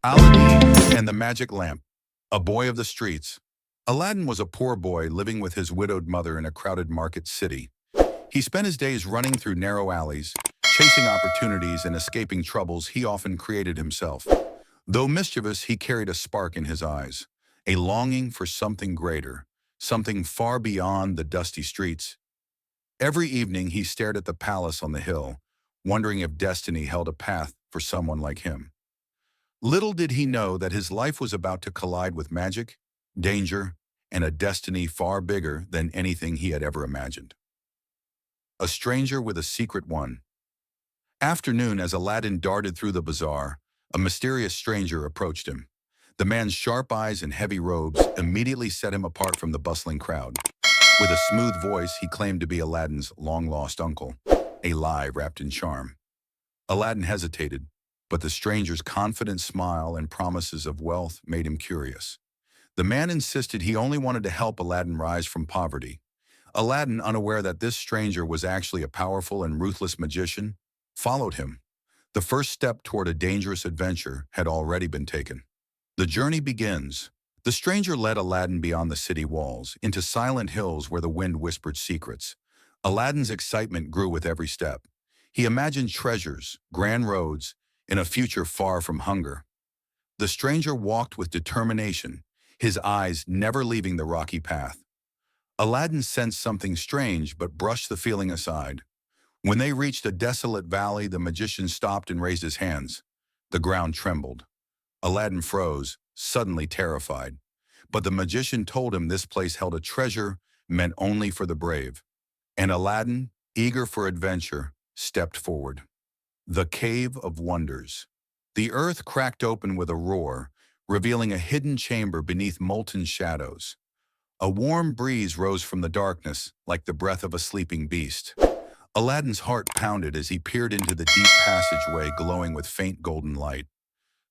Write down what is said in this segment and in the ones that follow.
Aladdin and the Magic Lamp, a boy of the streets. Aladdin was a poor boy living with his widowed mother in a crowded market city. He spent his days running through narrow alleys, chasing opportunities and escaping troubles he often created himself. Though mischievous, he carried a spark in his eyes, a longing for something greater, something far beyond the dusty streets. Every evening he stared at the palace on the hill, wondering if destiny held a path for someone like him. Little did he know that his life was about to collide with magic, danger, and a destiny far bigger than anything he had ever imagined. A stranger with a secret one. Afternoon, as Aladdin darted through the bazaar, a mysterious stranger approached him. The man's sharp eyes and heavy robes immediately set him apart from the bustling crowd. With a smooth voice, he claimed to be Aladdin's long-lost uncle, a lie wrapped in charm. Aladdin hesitated, but the stranger's confident smile and promises of wealth made him curious. The man insisted he only wanted to help Aladdin rise from poverty. Aladdin, unaware that this stranger was actually a powerful and ruthless magician, followed him. The first step toward a dangerous adventure had already been taken. The journey begins. The stranger led Aladdin beyond the city walls, into silent hills where the wind whispered secrets. Aladdin's excitement grew with every step. He imagined treasures, grand roads, in a future far from hunger. The stranger walked with determination, his eyes never leaving the rocky path. Aladdin sensed something strange but brushed the feeling aside. When they reached a desolate valley, the magician stopped and raised his hands. The ground trembled. Aladdin froze, suddenly terrified. But the magician told him this place held a treasure meant only for the brave. And Aladdin, eager for adventure, stepped forward. The Cave of Wonders. The earth cracked open with a roar, revealing a hidden chamber beneath molten shadows. A warm breeze rose from the darkness, like the breath of a sleeping beast. Aladdin's heart pounded as he peered into the deep passageway glowing with faint golden light.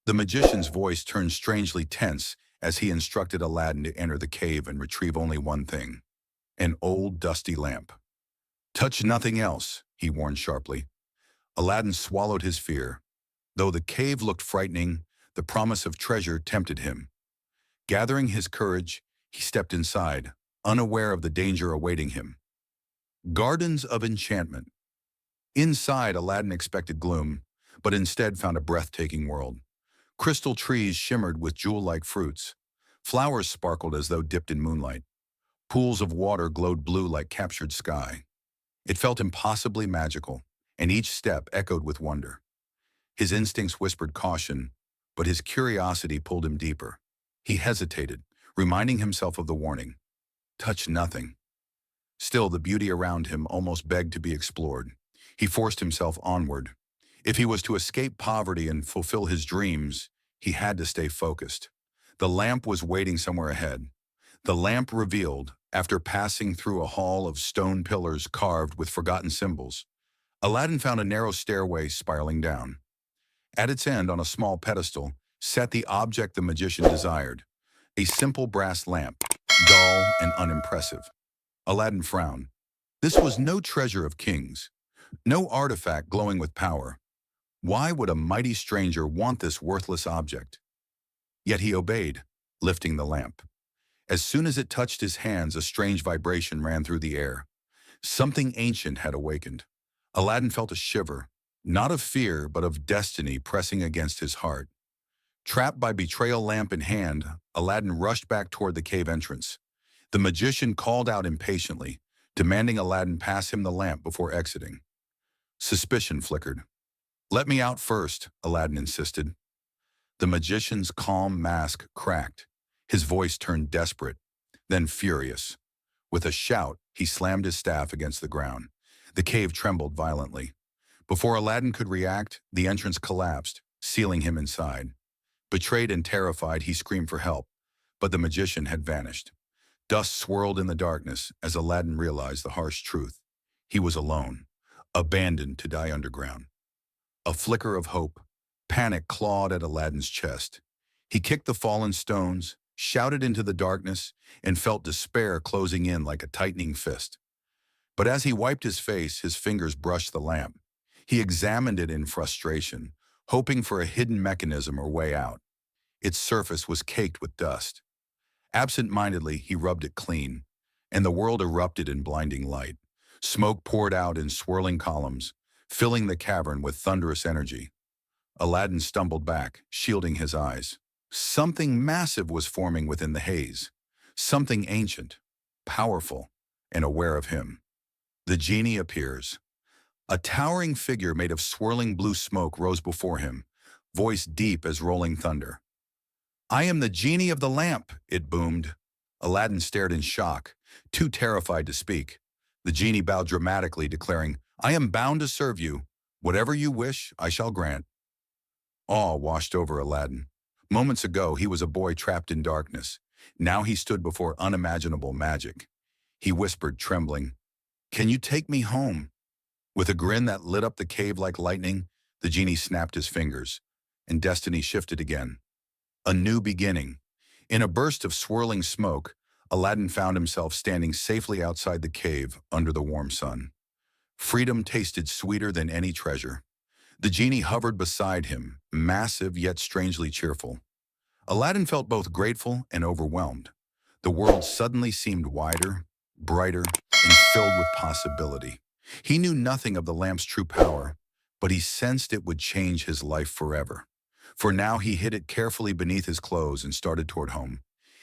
The magician's voice turned strangely tense as he instructed Aladdin to enter the cave and retrieve only one thing: an old dusty lamp. "Touch nothing else," he warned sharply. Aladdin swallowed his fear. Though the cave looked frightening, the promise of treasure tempted him. Gathering his courage, he stepped inside, unaware of the danger awaiting him. Gardens of Enchantment. Inside, Aladdin expected gloom, but instead found a breathtaking world. Crystal trees shimmered with jewel-like fruits. Flowers sparkled as though dipped in moonlight. Pools of water glowed blue like captured sky. It felt impossibly magical, and each step echoed with wonder. His instincts whispered caution, but his curiosity pulled him deeper. He hesitated, reminding himself of the warning: touch nothing. Still, the beauty around him almost begged to be explored. He forced himself onward. If he was to escape poverty and fulfill his dreams, he had to stay focused. The lamp was waiting somewhere ahead. The lamp revealed, after passing through a hall of stone pillars carved with forgotten symbols, Aladdin found a narrow stairway spiraling down. At its end, on a small pedestal, sat the object the magician desired: a simple brass lamp, dull and unimpressive. Aladdin frowned. This was no treasure of kings, no artifact glowing with power. Why would a mighty stranger want this worthless object? Yet he obeyed, lifting the lamp. As soon as it touched his hands, a strange vibration ran through the air. Something ancient had awakened. Aladdin felt a shiver, not of fear, but of destiny pressing against his heart. Trapped by betrayal, lamp in hand, Aladdin rushed back toward the cave entrance. The magician called out impatiently, demanding Aladdin pass him the lamp before exiting. Suspicion flickered. "Let me out first," Aladdin insisted. The magician's calm mask cracked. His voice turned desperate, then furious. With a shout, he slammed his staff against the ground. The cave trembled violently. Before Aladdin could react, the entrance collapsed, sealing him inside. Betrayed and terrified, he screamed for help, but the magician had vanished. Dust swirled in the darkness as Aladdin realized the harsh truth. He was alone, abandoned to die underground. A flicker of hope. Panic clawed at Aladdin's chest. He kicked the fallen stones, shouted into the darkness, and felt despair closing in like a tightening fist. But as he wiped his face, his fingers brushed the lamp. He examined it in frustration, hoping for a hidden mechanism or way out. Its surface was caked with dust. Absent-mindedly, he rubbed it clean, and the world erupted in blinding light. Smoke poured out in swirling columns, filling the cavern with thunderous energy. Aladdin stumbled back, shielding his eyes. Something massive was forming within the haze. Something ancient, powerful, and aware of him. The genie appears. A towering figure made of swirling blue smoke rose before him, voice deep as rolling thunder. "I am the genie of the lamp," it boomed. Aladdin stared in shock, too terrified to speak. The genie bowed dramatically, declaring, "I am bound to serve you. Whatever you wish, I shall grant." Awe washed over Aladdin. Moments ago, he was a boy trapped in darkness. Now he stood before unimaginable magic. He whispered, trembling, "Can you take me home?" With a grin that lit up the cave like lightning, the genie snapped his fingers, and destiny shifted again. A new beginning. In a burst of swirling smoke, Aladdin found himself standing safely outside the cave under the warm sun. Freedom tasted sweeter than any treasure. The genie hovered beside him, massive yet strangely cheerful. Aladdin felt both grateful and overwhelmed. The world suddenly seemed wider, brighter, and filled with possibility. He knew nothing of the lamp's true power, but he sensed it would change his life forever. For now he hid it carefully beneath his clothes and started toward home.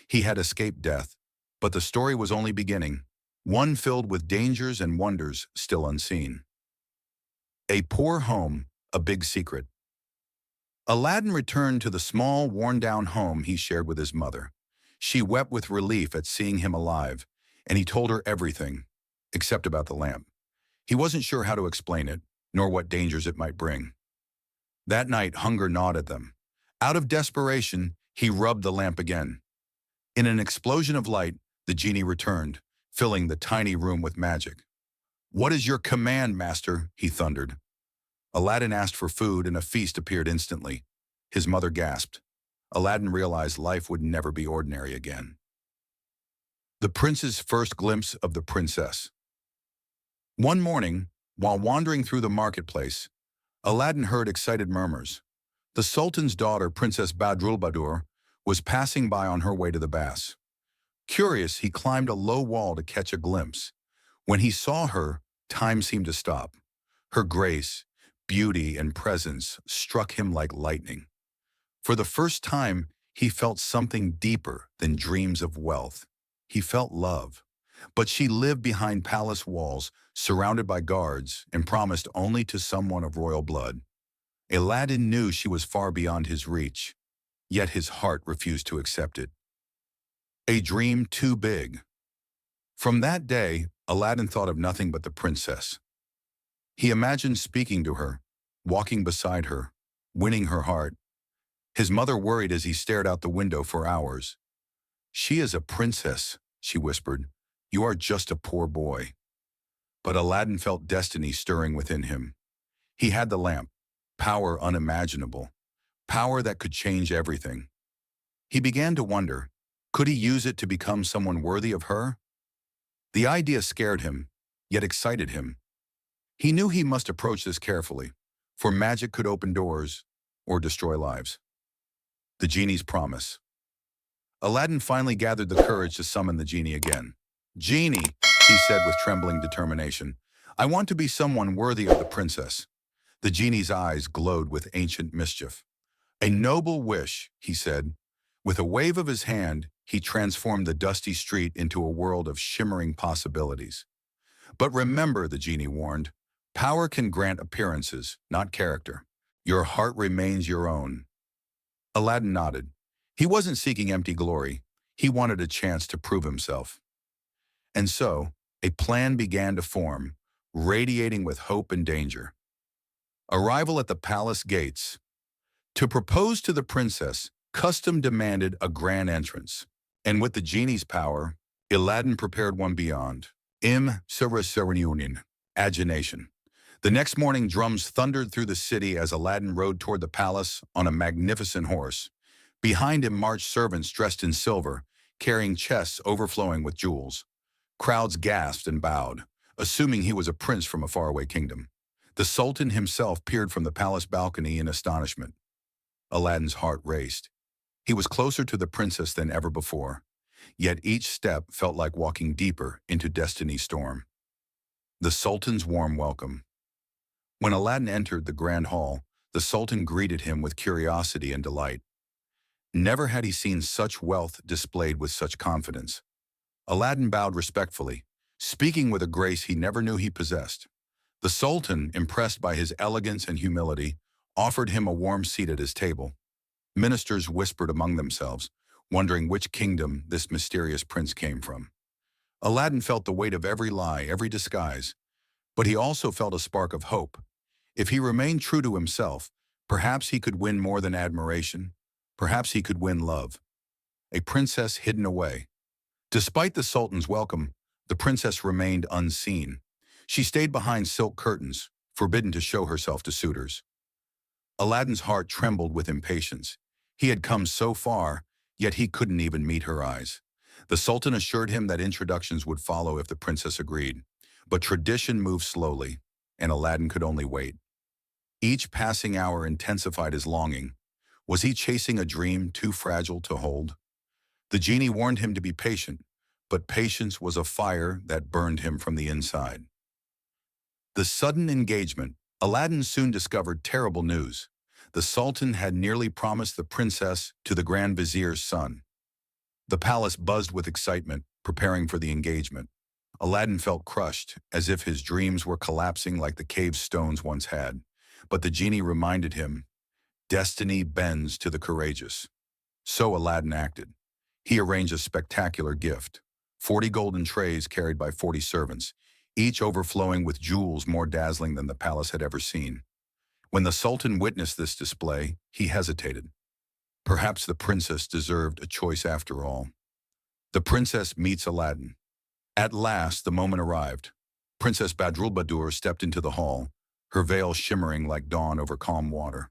He had escaped death, but the story was only beginning, one filled with dangers and wonders still unseen. A poor home, a big secret. Aladdin returned to the small, worn-down home he shared with his mother. She wept with relief at seeing him alive, and he told her everything, except about the lamp. He wasn't sure how to explain it, nor what dangers it might bring. That night, hunger gnawed at them. Out of desperation, he rubbed the lamp again. In an explosion of light, the genie returned, filling the tiny room with magic. "What is your command, master?" he thundered. Aladdin asked for food, and a feast appeared instantly. His mother gasped. Aladdin realized life would never be ordinary again. The prince's first glimpse of the princess. One morning, while wandering through the marketplace, Aladdin heard excited murmurs. The Sultan's daughter, Princess Badrulbadur, was passing by on her way to the baths. Curious, he climbed a low wall to catch a glimpse. When he saw her, time seemed to stop. Her grace, beauty, and presence struck him like lightning. For the first time, he felt something deeper than dreams of wealth. He felt love. But she lived behind palace walls, surrounded by guards, and promised only to someone of royal blood. Aladdin knew she was far beyond his reach, yet his heart refused to accept it. A dream too big. From that day, Aladdin thought of nothing but the princess. He imagined speaking to her, walking beside her, winning her heart. His mother worried as he stared out the window for hours. "She is a princess," she whispered. "You are just a poor boy." But Aladdin felt destiny stirring within him. He had the lamp, power unimaginable, power that could change everything. He began to wonder, could he use it to become someone worthy of her? The idea scared him, yet excited him. He knew he must approach this carefully, for magic could open doors or destroy lives. The genie's promise. Aladdin finally gathered the courage to summon the genie again. "Genie," he said with trembling determination, "I want to be someone worthy of the princess." The genie's eyes glowed with ancient mischief. "A noble wish," he said. With a wave of his hand, he transformed the dusty street into a world of shimmering possibilities. "But remember," the genie warned, "power can grant appearances, not character. Your heart remains your own." Aladdin nodded. He wasn't seeking empty glory. He wanted a chance to prove himself. And so, a plan began to form, radiating with hope and danger. Arrival at the palace gates. To propose to the princess, custom demanded a grand entrance. And with the genie's power, Aladdin prepared one beyond. Reunion. Agination. The next morning, drums thundered through the city as Aladdin rode toward the palace on a magnificent horse. Behind him marched servants dressed in silver, carrying chests overflowing with jewels. Crowds gasped and bowed, assuming he was a prince from a faraway kingdom. The Sultan himself peered from the palace balcony in astonishment. Aladdin's heart raced. He was closer to the princess than ever before, yet each step felt like walking deeper into destiny's storm. The Sultan's warm welcome. When Aladdin entered the grand hall, the Sultan greeted him with curiosity and delight. Never had he seen such wealth displayed with such confidence. Aladdin bowed respectfully, speaking with a grace he never knew he possessed. The Sultan, impressed by his elegance and humility, offered him a warm seat at his table. Ministers whispered among themselves, wondering which kingdom this mysterious prince came from. Aladdin felt the weight of every lie, every disguise, but he also felt a spark of hope. If he remained true to himself, perhaps he could win more than admiration. Perhaps he could win love. A princess hidden away. Despite the Sultan's welcome, the princess remained unseen. She stayed behind silk curtains, forbidden to show herself to suitors. Aladdin's heart trembled with impatience. He had come so far, yet he couldn't even meet her eyes. The Sultan assured him that introductions would follow if the princess agreed. But tradition moved slowly, and Aladdin could only wait. Each passing hour intensified his longing. Was he chasing a dream too fragile to hold? The genie warned him to be patient, but patience was a fire that burned him from the inside. The sudden engagement. Aladdin soon discovered terrible news. The Sultan had nearly promised the princess to the Grand Vizier's son. The palace buzzed with excitement, preparing for the engagement. Aladdin felt crushed, as if his dreams were collapsing like the cave stones once had. But the genie reminded him, "Destiny bends to the courageous." So Aladdin acted. He arranged a spectacular gift, 40 golden trays carried by 40 servants, each overflowing with jewels more dazzling than the palace had ever seen. When the Sultan witnessed this display, he hesitated. Perhaps the princess deserved a choice after all. The princess meets Aladdin. At last, the moment arrived. Princess Badroulbadour stepped into the hall, her veil shimmering like dawn over calm water.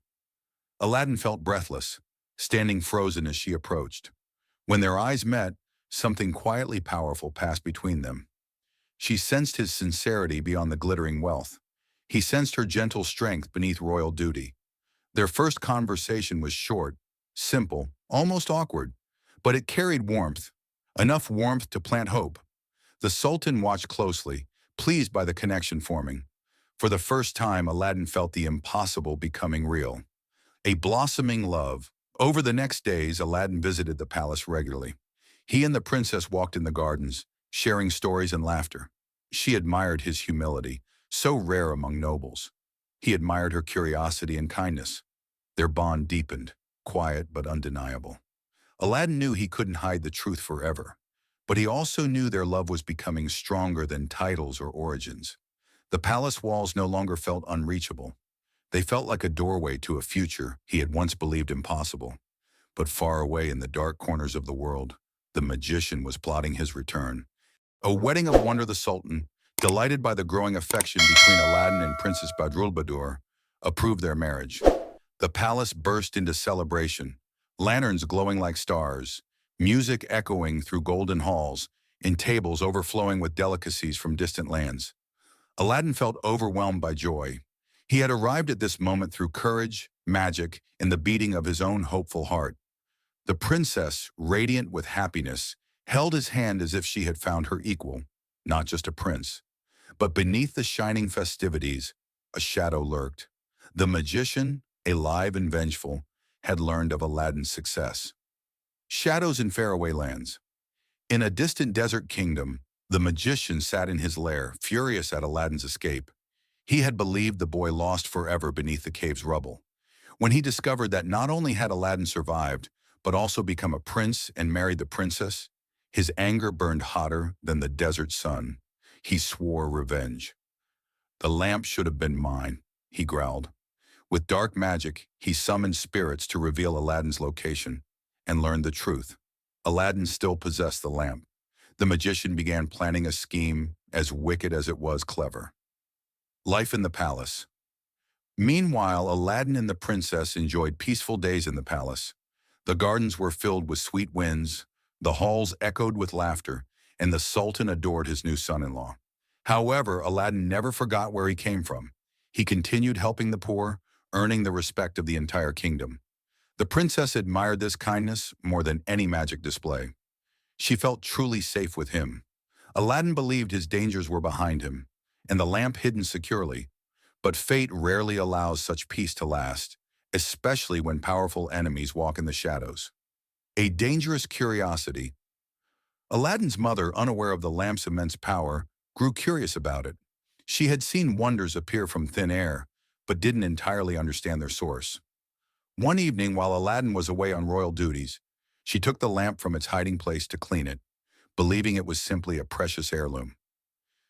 Aladdin felt breathless, standing frozen as she approached. When their eyes met, something quietly powerful passed between them. She sensed his sincerity beyond the glittering wealth. He sensed her gentle strength beneath royal duty. Their first conversation was short, simple, almost awkward, but it carried warmth, enough warmth to plant hope. The Sultan watched closely, pleased by the connection forming. For the first time, Aladdin felt the impossible becoming real. A blossoming love. Over the next days, Aladdin visited the palace regularly. He and the princess walked in the gardens, sharing stories and laughter. She admired his humility, so rare among nobles. He admired her curiosity and kindness. Their bond deepened, quiet but undeniable. Aladdin knew he couldn't hide the truth forever, but he also knew their love was becoming stronger than titles or origins. The palace walls no longer felt unreachable. They felt like a doorway to a future he had once believed impossible. But far away in the dark corners of the world, the magician was plotting his return. A wedding of wonder. The Sultan, delighted by the growing affection between Aladdin and Princess Badroulbadour, approved their marriage. The palace burst into celebration, lanterns glowing like stars, music echoing through golden halls, and tables overflowing with delicacies from distant lands. Aladdin felt overwhelmed by joy. He had arrived at this moment through courage, magic, and the beating of his own hopeful heart. The princess, radiant with happiness, held his hand as if she had found her equal, not just a prince. But beneath the shining festivities, a shadow lurked. The magician, alive and vengeful, had learned of Aladdin's success. Shadows in faraway lands. In a distant desert kingdom, the magician sat in his lair, furious at Aladdin's escape. He had believed the boy lost forever beneath the cave's rubble. When he discovered that not only had Aladdin survived, but also become a prince and married the princess, his anger burned hotter than the desert sun. He swore revenge. "The lamp should have been mine," he growled. With dark magic, he summoned spirits to reveal Aladdin's location and learned the truth. Aladdin still possessed the lamp. The magician began planning a scheme as wicked as it was clever. Life in the palace. Meanwhile, Aladdin and the princess enjoyed peaceful days in the palace. The gardens were filled with sweet winds, the halls echoed with laughter, and the Sultan adored his new son-in-law. However, Aladdin never forgot where he came from. He continued helping the poor, earning the respect of the entire kingdom. The princess admired this kindness more than any magic display. She felt truly safe with him. Aladdin believed his dangers were behind him, and the lamp hidden securely. But fate rarely allows such peace to last, especially when powerful enemies walk in the shadows. A dangerous curiosity. Aladdin's mother, unaware of the lamp's immense power, grew curious about it. She had seen wonders appear from thin air, but didn't entirely understand their source. One evening, while Aladdin was away on royal duties, she took the lamp from its hiding place to clean it, believing it was simply a precious heirloom.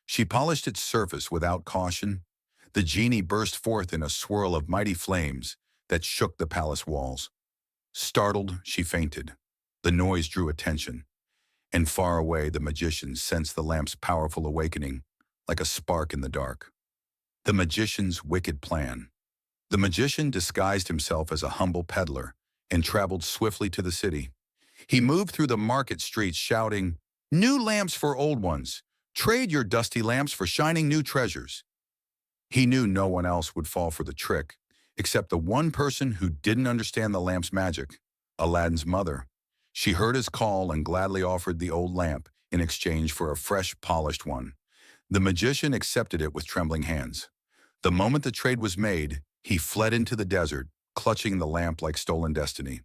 She polished its surface without caution. The genie burst forth in a swirl of mighty flames that shook the palace walls. Startled, she fainted. The noise drew attention, and far away the magician sensed the lamp's powerful awakening, like a spark in the dark. The magician's wicked plan. The magician disguised himself as a humble peddler and traveled swiftly to the city. He moved through the market streets shouting, "New lamps for old ones! Trade your dusty lamps for shining new treasures!" He knew no one else would fall for the trick, except the one person who didn't understand the lamp's magic, Aladdin's mother. She heard his call and gladly offered the old lamp in exchange for a fresh, polished one. The magician accepted it with trembling hands. The moment the trade was made, he fled into the desert, clutching the lamp like stolen destiny.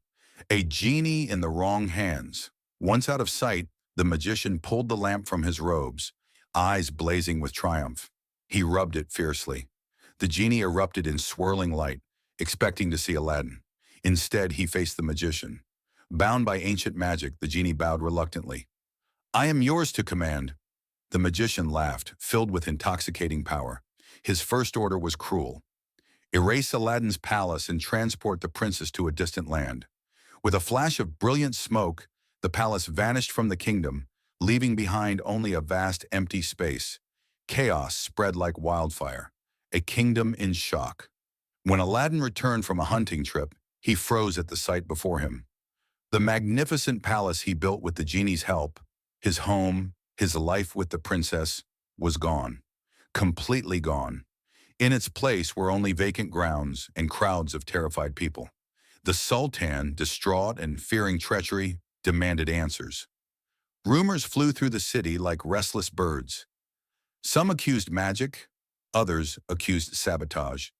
A genie in the wrong hands. Once out of sight, the magician pulled the lamp from his robes, eyes blazing with triumph. He rubbed it fiercely. The genie erupted in swirling light, expecting to see Aladdin. Instead, he faced the magician. Bound by ancient magic, the genie bowed reluctantly. "I am yours to command." The magician laughed, filled with intoxicating power. His first order was cruel. Erase Aladdin's palace and transport the princess to a distant land. With a flash of brilliant smoke, the palace vanished from the kingdom, leaving behind only a vast empty space. Chaos spread like wildfire, a kingdom in shock. When Aladdin returned from a hunting trip, he froze at the sight before him. The magnificent palace he built with the genie's help, his home, his life with the princess, was gone. Completely gone. In its place were only vacant grounds and crowds of terrified people. The Sultan, distraught and fearing treachery, demanded answers. Rumors flew through the city like restless birds. Some accused magic, others accused sabotage.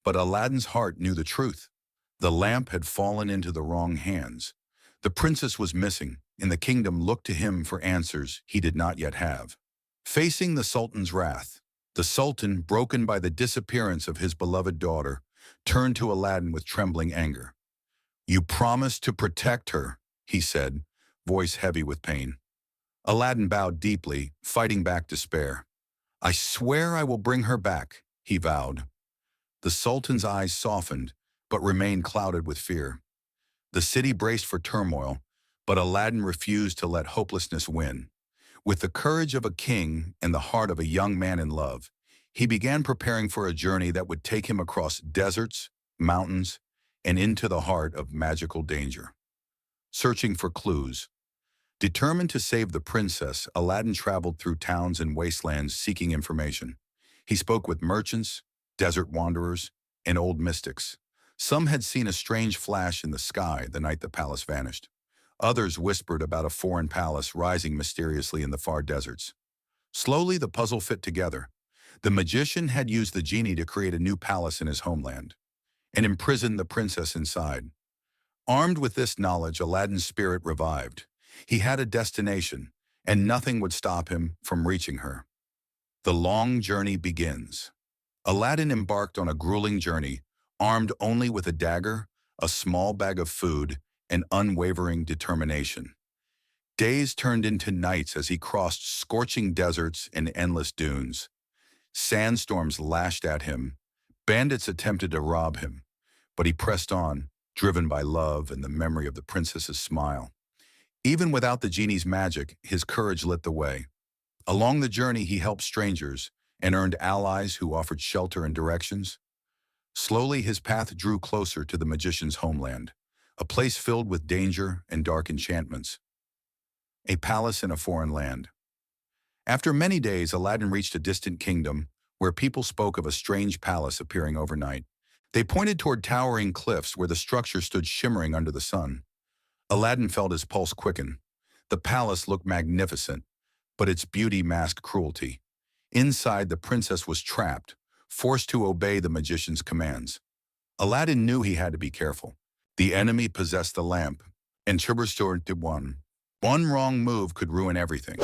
But Aladdin's heart knew the truth. The lamp had fallen into the wrong hands. The princess was missing, and the kingdom looked to him for answers he did not yet have. Facing the Sultan's wrath, the Sultan, broken by the disappearance of his beloved daughter, turned to Aladdin with trembling anger. "You promised to protect her," he said, voice heavy with pain. Aladdin bowed deeply, fighting back despair. "I swear I will bring her back," he vowed. The Sultan's eyes softened, but remained clouded with fear. The city braced for turmoil, but Aladdin refused to let hopelessness win. With the courage of a king and the heart of a young man in love, he began preparing for a journey that would take him across deserts, mountains, and into the heart of magical danger. Searching for clues. Determined to save the princess, Aladdin traveled through towns and wastelands seeking information. He spoke with merchants, desert wanderers, and old mystics. Some had seen a strange flash in the sky the night the palace vanished. Others whispered about a foreign palace rising mysteriously in the far deserts. Slowly, the puzzle fit together. The magician had used the genie to create a new palace in his homeland and imprisoned the princess inside. Armed with this knowledge, Aladdin's spirit revived. He had a destination, and nothing would stop him from reaching her. The long journey begins. Aladdin embarked on a grueling journey, armed only with a dagger, a small bag of food, and unwavering determination. Days turned into nights as he crossed scorching deserts and endless dunes. Sandstorms lashed at him. Bandits attempted to rob him, but he pressed on, driven by love and the memory of the princess's smile. Even without the genie's magic, his courage lit the way. Along the journey, he helped strangers and earned allies who offered shelter and directions. Slowly, his path drew closer to the magician's homeland, a place filled with danger and dark enchantments. A palace in a foreign land. After many days, Aladdin reached a distant kingdom where people spoke of a strange palace appearing overnight. They pointed toward towering cliffs where the structure stood shimmering under the sun. Aladdin felt his pulse quicken. The palace looked magnificent, but its beauty masked cruelty. Inside, the princess was trapped, forced to obey the magician's commands. Aladdin knew he had to be careful. The enemy possessed the lamp, and Chiberstore did one. One wrong move could ruin everything.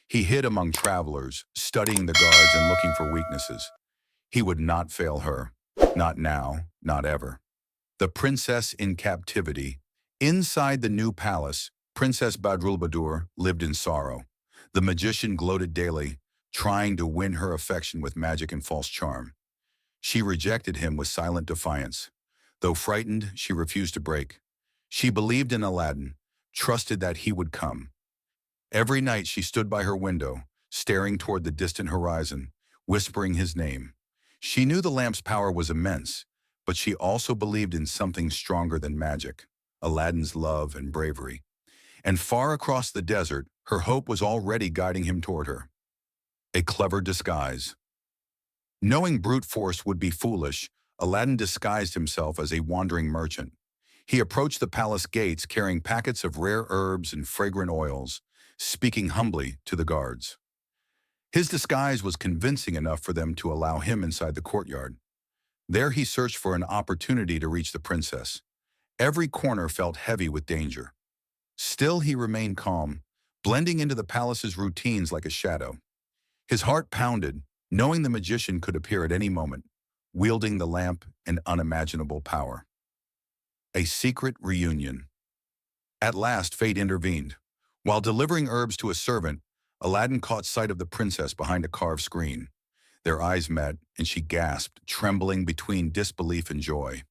He hid among travelers, studying the guards and looking for weaknesses. He would not fail her. Not now, not ever. The princess in captivity. Inside the new palace, Princess Badrulbadur lived in sorrow. The magician gloated daily, trying to win her affection with magic and false charm. She rejected him with silent defiance. Though frightened, she refused to break. She believed in Aladdin, trusted that he would come. Every night she stood by her window, staring toward the distant horizon, whispering his name. She knew the lamp's power was immense, but she also believed in something stronger than magic, Aladdin's love and bravery. And far across the desert, her hope was already guiding him toward her. A clever disguise. Knowing brute force would be foolish, Aladdin disguised himself as a wandering merchant. He approached the palace gates carrying packets of rare herbs and fragrant oils, speaking humbly to the guards. His disguise was convincing enough for them to allow him inside the courtyard. There he searched for an opportunity to reach the princess. Every corner felt heavy with danger. Still he remained calm, blending into the palace's routines like a shadow. His heart pounded, knowing the magician could appear at any moment, wielding the lamp in unimaginable power. A secret reunion. At last, fate intervened. While delivering herbs to a servant, Aladdin caught sight of the princess behind a carved screen. Their eyes met, and she gasped, trembling between disbelief and joy.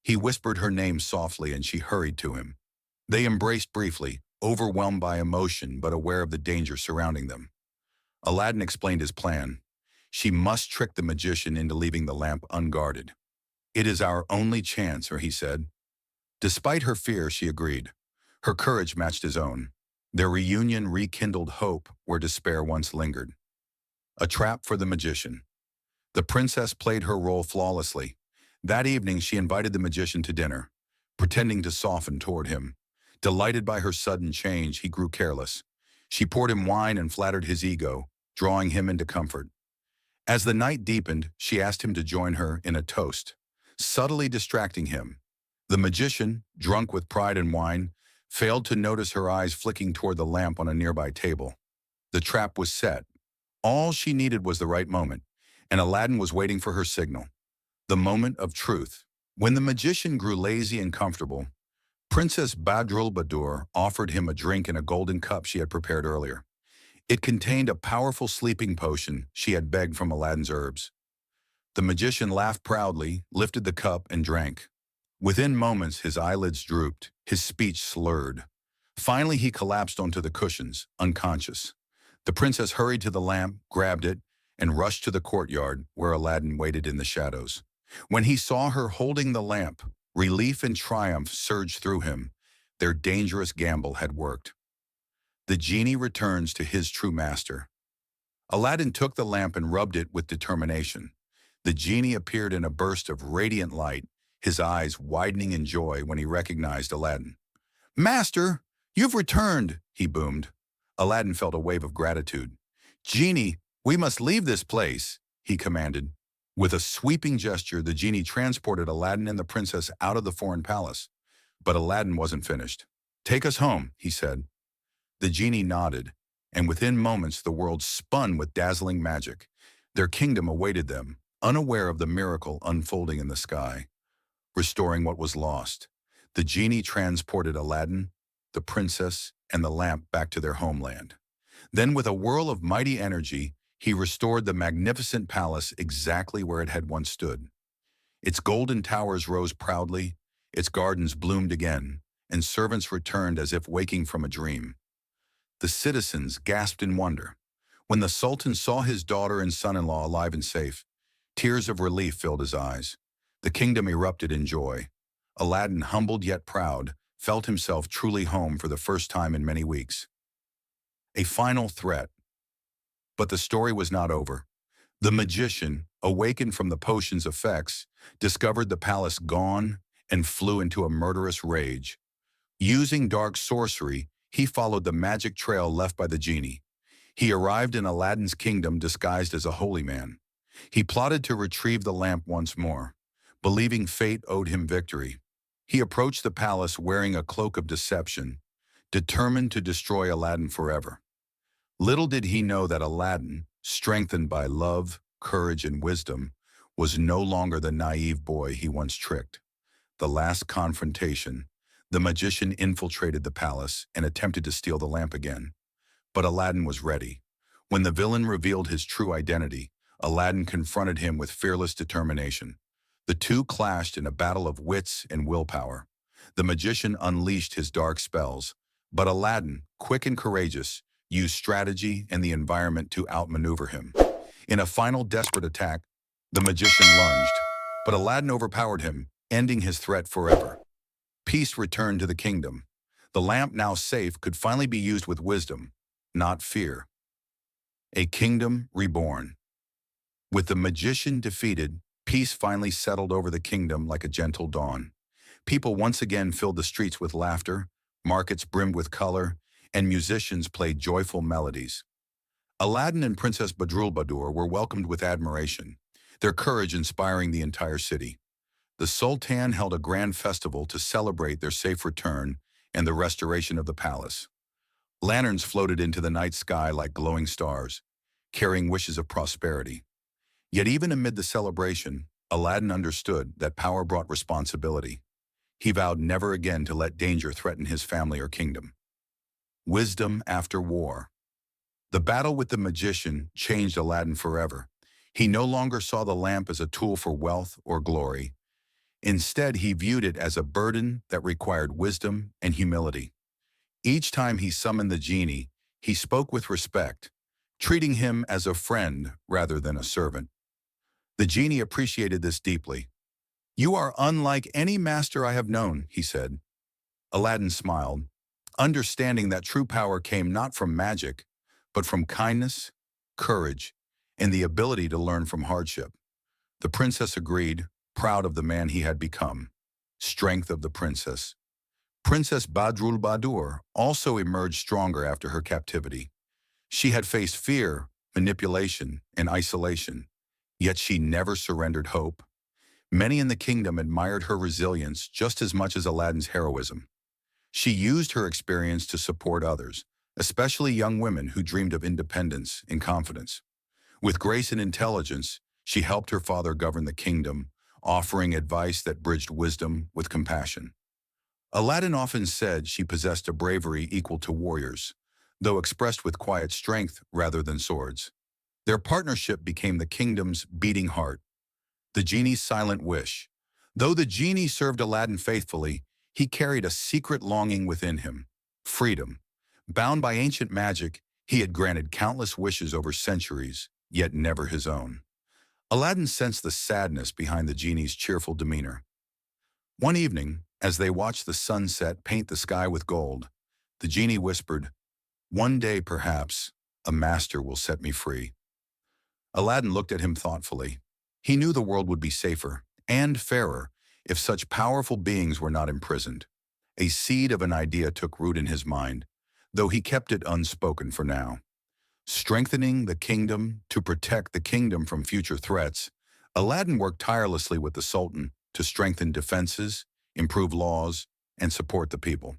He whispered her name softly, and she hurried to him. They embraced briefly, overwhelmed by emotion but aware of the danger surrounding them. Aladdin explained his plan. She must trick the magician into leaving the lamp unguarded. "It is our only chance," he said. Despite her fear, she agreed. Her courage matched his own. Their reunion rekindled hope where despair once lingered. A trap for the magician. The princess played her role flawlessly. That evening, she invited the magician to dinner, pretending to soften toward him. Delighted by her sudden change, he grew careless. She poured him wine and flattered his ego, drawing him into comfort. As the night deepened, she asked him to join her in a toast, subtly distracting him. The magician, drunk with pride and wine, failed to notice her eyes flicking toward the lamp on a nearby table. The trap was set. All she needed was the right moment, and Aladdin was waiting for her signal. The moment of truth. When the magician grew lazy and comfortable, Princess Badrulbadur offered him a drink in a golden cup she had prepared earlier. It contained a powerful sleeping potion she had begged from Aladdin's herbs. The magician laughed proudly, lifted the cup, and drank. Within moments, his eyelids drooped, his speech slurred. Finally, he collapsed onto the cushions, unconscious. The princess hurried to the lamp, grabbed it, and rushed to the courtyard where Aladdin waited in the shadows. When he saw her holding the lamp, relief and triumph surged through him. Their dangerous gamble had worked. The genie returns to his true master. Aladdin took the lamp and rubbed it with determination. The genie appeared in a burst of radiant light, his eyes widening in joy when he recognized Aladdin. "Master, you've returned," he boomed. Aladdin felt a wave of gratitude. "Genie, we must leave this place," he commanded. With a sweeping gesture, the genie transported Aladdin and the princess out of the foreign palace. But Aladdin wasn't finished. "Take us home," he said. The genie nodded, and within moments the world spun with dazzling magic. Their kingdom awaited them, unaware of the miracle unfolding in the sky. Restoring what was lost, the genie transported Aladdin, the princess, and the lamp back to their homeland. Then, with a whirl of mighty energy, he restored the magnificent palace exactly where it had once stood. Its golden towers rose proudly, its gardens bloomed again, and servants returned as if waking from a dream. The citizens gasped in wonder. When the Sultan saw his daughter and son-in-law alive and safe, tears of relief filled his eyes. The kingdom erupted in joy. Aladdin, humbled yet proud, felt himself truly home for the first time in many weeks. A final threat. But the story was not over. The magician, awakened from the potion's effects, discovered the palace gone, and flew into a murderous rage. Using dark sorcery, he followed the magic trail left by the genie. He arrived in Aladdin's kingdom disguised as a holy man. He plotted to retrieve the lamp once more, believing fate owed him victory. He approached the palace wearing a cloak of deception, determined to destroy Aladdin forever. Little did he know that Aladdin, strengthened by love, courage, and wisdom, was no longer the naive boy he once tricked. The last confrontation, the magician infiltrated the palace and attempted to steal the lamp again. But Aladdin was ready. When the villain revealed his true identity, Aladdin confronted him with fearless determination. The two clashed in a battle of wits and willpower. The magician unleashed his dark spells, but Aladdin, quick and courageous, used strategy and the environment to outmaneuver him. In a final desperate attack, the magician lunged, but Aladdin overpowered him, ending his threat forever. Peace returned to the kingdom. The lamp, now safe, could finally be used with wisdom, not fear. A kingdom reborn. With the magician defeated, peace finally settled over the kingdom like a gentle dawn. People once again filled the streets with laughter, markets brimmed with color, and musicians played joyful melodies. Aladdin and Princess Badroulbadour were welcomed with admiration, their courage inspiring the entire city. The Sultan held a grand festival to celebrate their safe return and the restoration of the palace. Lanterns floated into the night sky like glowing stars, carrying wishes of prosperity. Yet even amid the celebration, Aladdin understood that power brought responsibility. He vowed never again to let danger threaten his family or kingdom. Wisdom after war. The battle with the magician changed Aladdin forever. He no longer saw the lamp as a tool for wealth or glory. Instead, he viewed it as a burden that required wisdom and humility. Each time he summoned the genie, he spoke with respect, treating him as a friend rather than a servant. The genie appreciated this deeply. "You are unlike any master I have known," he said. Aladdin smiled, understanding that true power came not from magic, but from kindness, courage, and the ability to learn from hardship. The princess agreed, proud of the man he had become. Strength of the princess. Princess Badroulbadour also emerged stronger after her captivity. She had faced fear, manipulation, and isolation, yet she never surrendered hope. Many in the kingdom admired her resilience just as much as Aladdin's heroism. She used her experience to support others, especially young women who dreamed of independence and confidence. With grace and intelligence, she helped her father govern the kingdom, offering advice that bridged wisdom with compassion. Aladdin often said she possessed a bravery equal to warriors, though expressed with quiet strength rather than swords. Their partnership became the kingdom's beating heart. The genie's silent wish. Though the genie served Aladdin faithfully, he carried a secret longing within him: freedom. Bound by ancient magic, he had granted countless wishes over centuries, yet never his own. Aladdin sensed the sadness behind the genie's cheerful demeanor. One evening, as they watched the sunset paint the sky with gold, the genie whispered, "One day, perhaps, a master will set me free." Aladdin looked at him thoughtfully. He knew the world would be safer and fairer if such powerful beings were not imprisoned. A seed of an idea took root in his mind, though he kept it unspoken for now. Strengthening the kingdom to protect the kingdom from future threats, Aladdin worked tirelessly with the Sultan to strengthen defenses, improve laws, and support the people.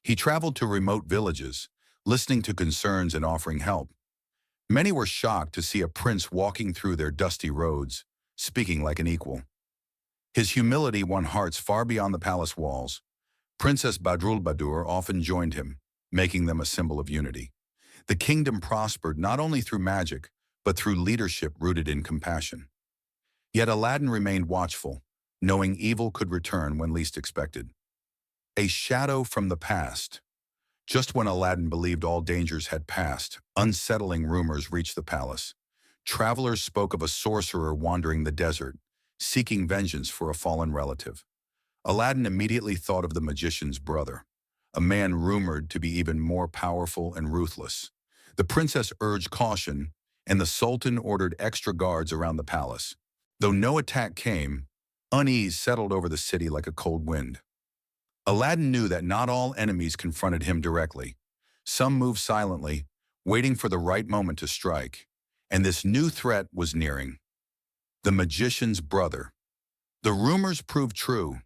He traveled to remote villages, listening to concerns and offering help. Many were shocked to see a prince walking through their dusty roads, speaking like an equal. His humility won hearts far beyond the palace walls. Princess Badroulbadour often joined him, making them a symbol of unity. The kingdom prospered not only through magic, but through leadership rooted in compassion. Yet Aladdin remained watchful, knowing evil could return when least expected. A shadow from the past. Just when Aladdin believed all dangers had passed, unsettling rumors reached the palace. Travelers spoke of a sorcerer wandering the desert, seeking vengeance for a fallen relative. Aladdin immediately thought of the magician's brother, a man rumored to be even more powerful and ruthless. The princess urged caution, and the Sultan ordered extra guards around the palace. Though no attack came, unease settled over the city like a cold wind. Aladdin knew that not all enemies confronted him directly. Some moved silently, waiting for the right moment to strike, and this new threat was nearing. The magician's brother. The rumors proved true.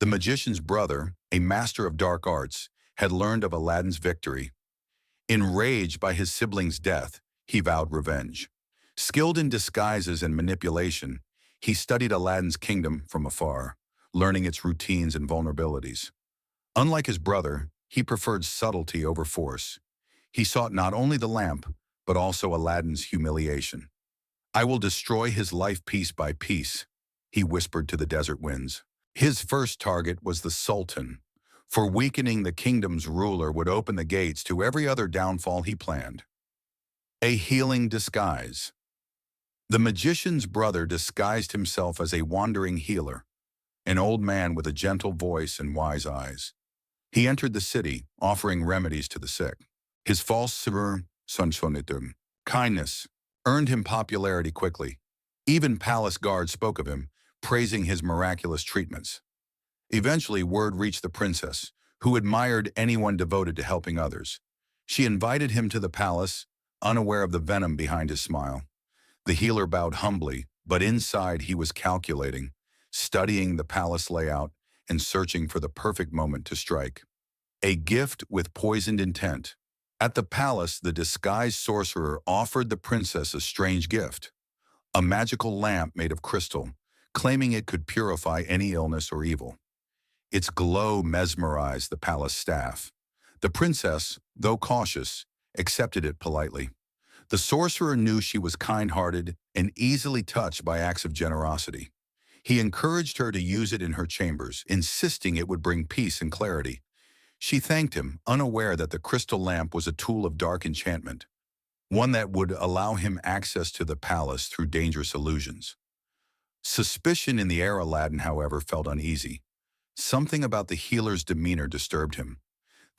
The magician's brother, a master of dark arts, had learned of Aladdin's victory. Enraged by his sibling's death, he vowed revenge. Skilled in disguises and manipulation, he studied Aladdin's kingdom from afar, learning its routines and vulnerabilities. Unlike his brother, he preferred subtlety over force. He sought not only the lamp, but also Aladdin's humiliation. "I will destroy his life piece by piece," he whispered to the desert winds. His first target was the Sultan, for weakening the kingdom's ruler would open the gates to every other downfall he planned. A healing disguise. The magician's brother disguised himself as a wandering healer, an old man with a gentle voice and wise eyes. He entered the city, offering remedies to the sick. His false kindness earned him popularity quickly. Even palace guards spoke of him, praising his miraculous treatments. Eventually, word reached the princess, who admired anyone devoted to helping others. She invited him to the palace, unaware of the venom behind his smile. The healer bowed humbly, but inside he was calculating, studying the palace layout and searching for the perfect moment to strike. A gift with poisoned intent. At the palace, the disguised sorcerer offered the princess a strange gift, a magical lamp made of crystal, claiming it could purify any illness or evil. Its glow mesmerized the palace staff. The princess, though cautious, accepted it politely. The sorcerer knew she was kind-hearted and easily touched by acts of generosity. He encouraged her to use it in her chambers, insisting it would bring peace and clarity. She thanked him, unaware that the crystal lamp was a tool of dark enchantment, one that would allow him access to the palace through dangerous illusions. Suspicion in the air. Aladdin, however, felt uneasy. Something about the healer's demeanor disturbed him.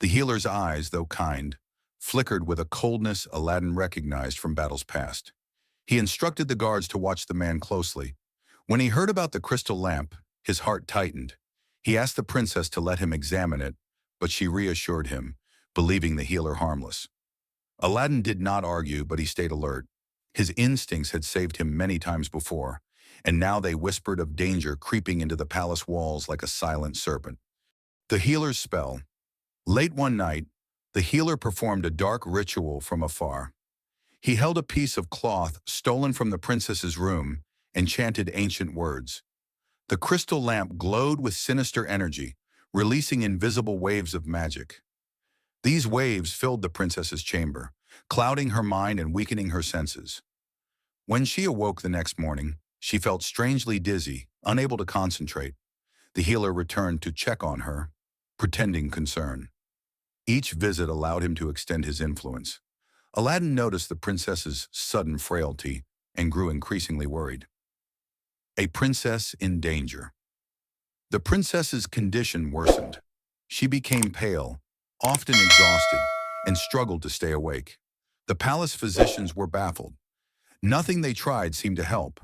The healer's eyes, though kind, flickered with a coldness Aladdin recognized from battles past. He instructed the guards to watch the man closely. When he heard about the crystal lamp, his heart tightened. He asked the princess to let him examine it, but she reassured him, believing the healer harmless. Aladdin did not argue, but he stayed alert. His instincts had saved him many times before, and now they whispered of danger creeping into the palace walls like a silent serpent. The healer's spell. Late one night, the healer performed a dark ritual from afar. He held a piece of cloth stolen from the princess's room and chanted ancient words. The crystal lamp glowed with sinister energy, releasing invisible waves of magic. These waves filled the princess's chamber, clouding her mind and weakening her senses. When she awoke the next morning, she felt strangely dizzy, unable to concentrate. The healer returned to check on her, pretending concern. Each visit allowed him to extend his influence. Aladdin noticed the princess's sudden frailty and grew increasingly worried. A princess in danger. The princess's condition worsened. She became pale, often exhausted, and struggled to stay awake. The palace physicians were baffled. Nothing they tried seemed to help.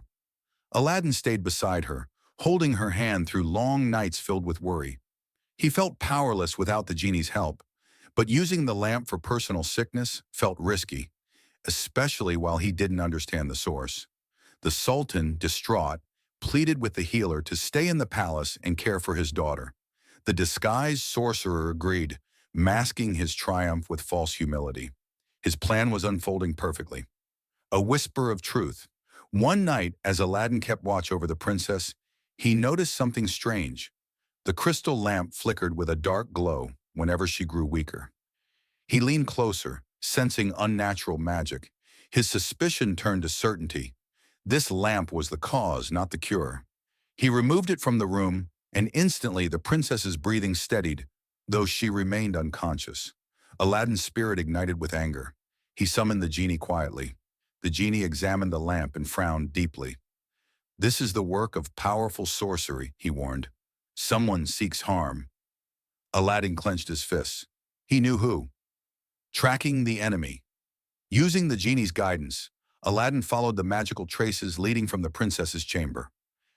Aladdin stayed beside her, holding her hand through long nights filled with worry. He felt powerless without the genie's help, but using the lamp for personal sickness felt risky, especially while he didn't understand the source. The Sultan, distraught, pleaded with the healer to stay in the palace and care for his daughter. The disguised sorcerer agreed, masking his triumph with false humility. His plan was unfolding perfectly. A whisper of truth. One night, as Aladdin kept watch over the princess, he noticed something strange. The crystal lamp flickered with a dark glow whenever she grew weaker. He leaned closer, sensing unnatural magic. His suspicion turned to certainty. This lamp was the cause, not the cure. He removed it from the room, and instantly the princess's breathing steadied, though she remained unconscious. Aladdin's spirit ignited with anger. He summoned the genie quietly. The genie examined the lamp and frowned deeply. "This is the work of powerful sorcery," he warned. "Someone seeks harm." Aladdin clenched his fists. He knew who. Tracking the enemy. Using the genie's guidance, Aladdin followed the magical traces leading from the princess's chamber.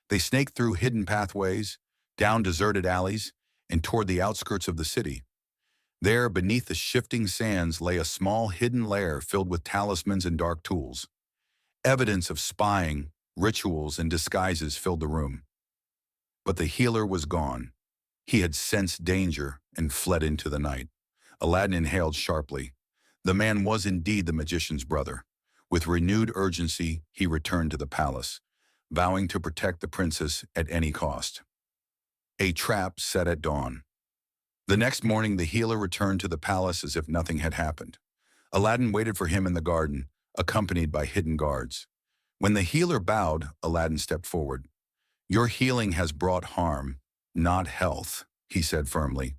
They snaked through hidden pathways, down deserted alleys, and toward the outskirts of the city. There, beneath the shifting sands, lay a small hidden lair filled with talismans and dark tools. Evidence of spying, rituals, and disguises filled the room. But the healer was gone. He had sensed danger and fled into the night. Aladdin inhaled sharply. The man was indeed the magician's brother. With renewed urgency, he returned to the palace, vowing to protect the princess at any cost. A trap set at dawn. The next morning, the healer returned to the palace as if nothing had happened. Aladdin waited for him in the garden, accompanied by hidden guards. When the healer bowed, Aladdin stepped forward. "Your healing has brought harm, not health," he said firmly.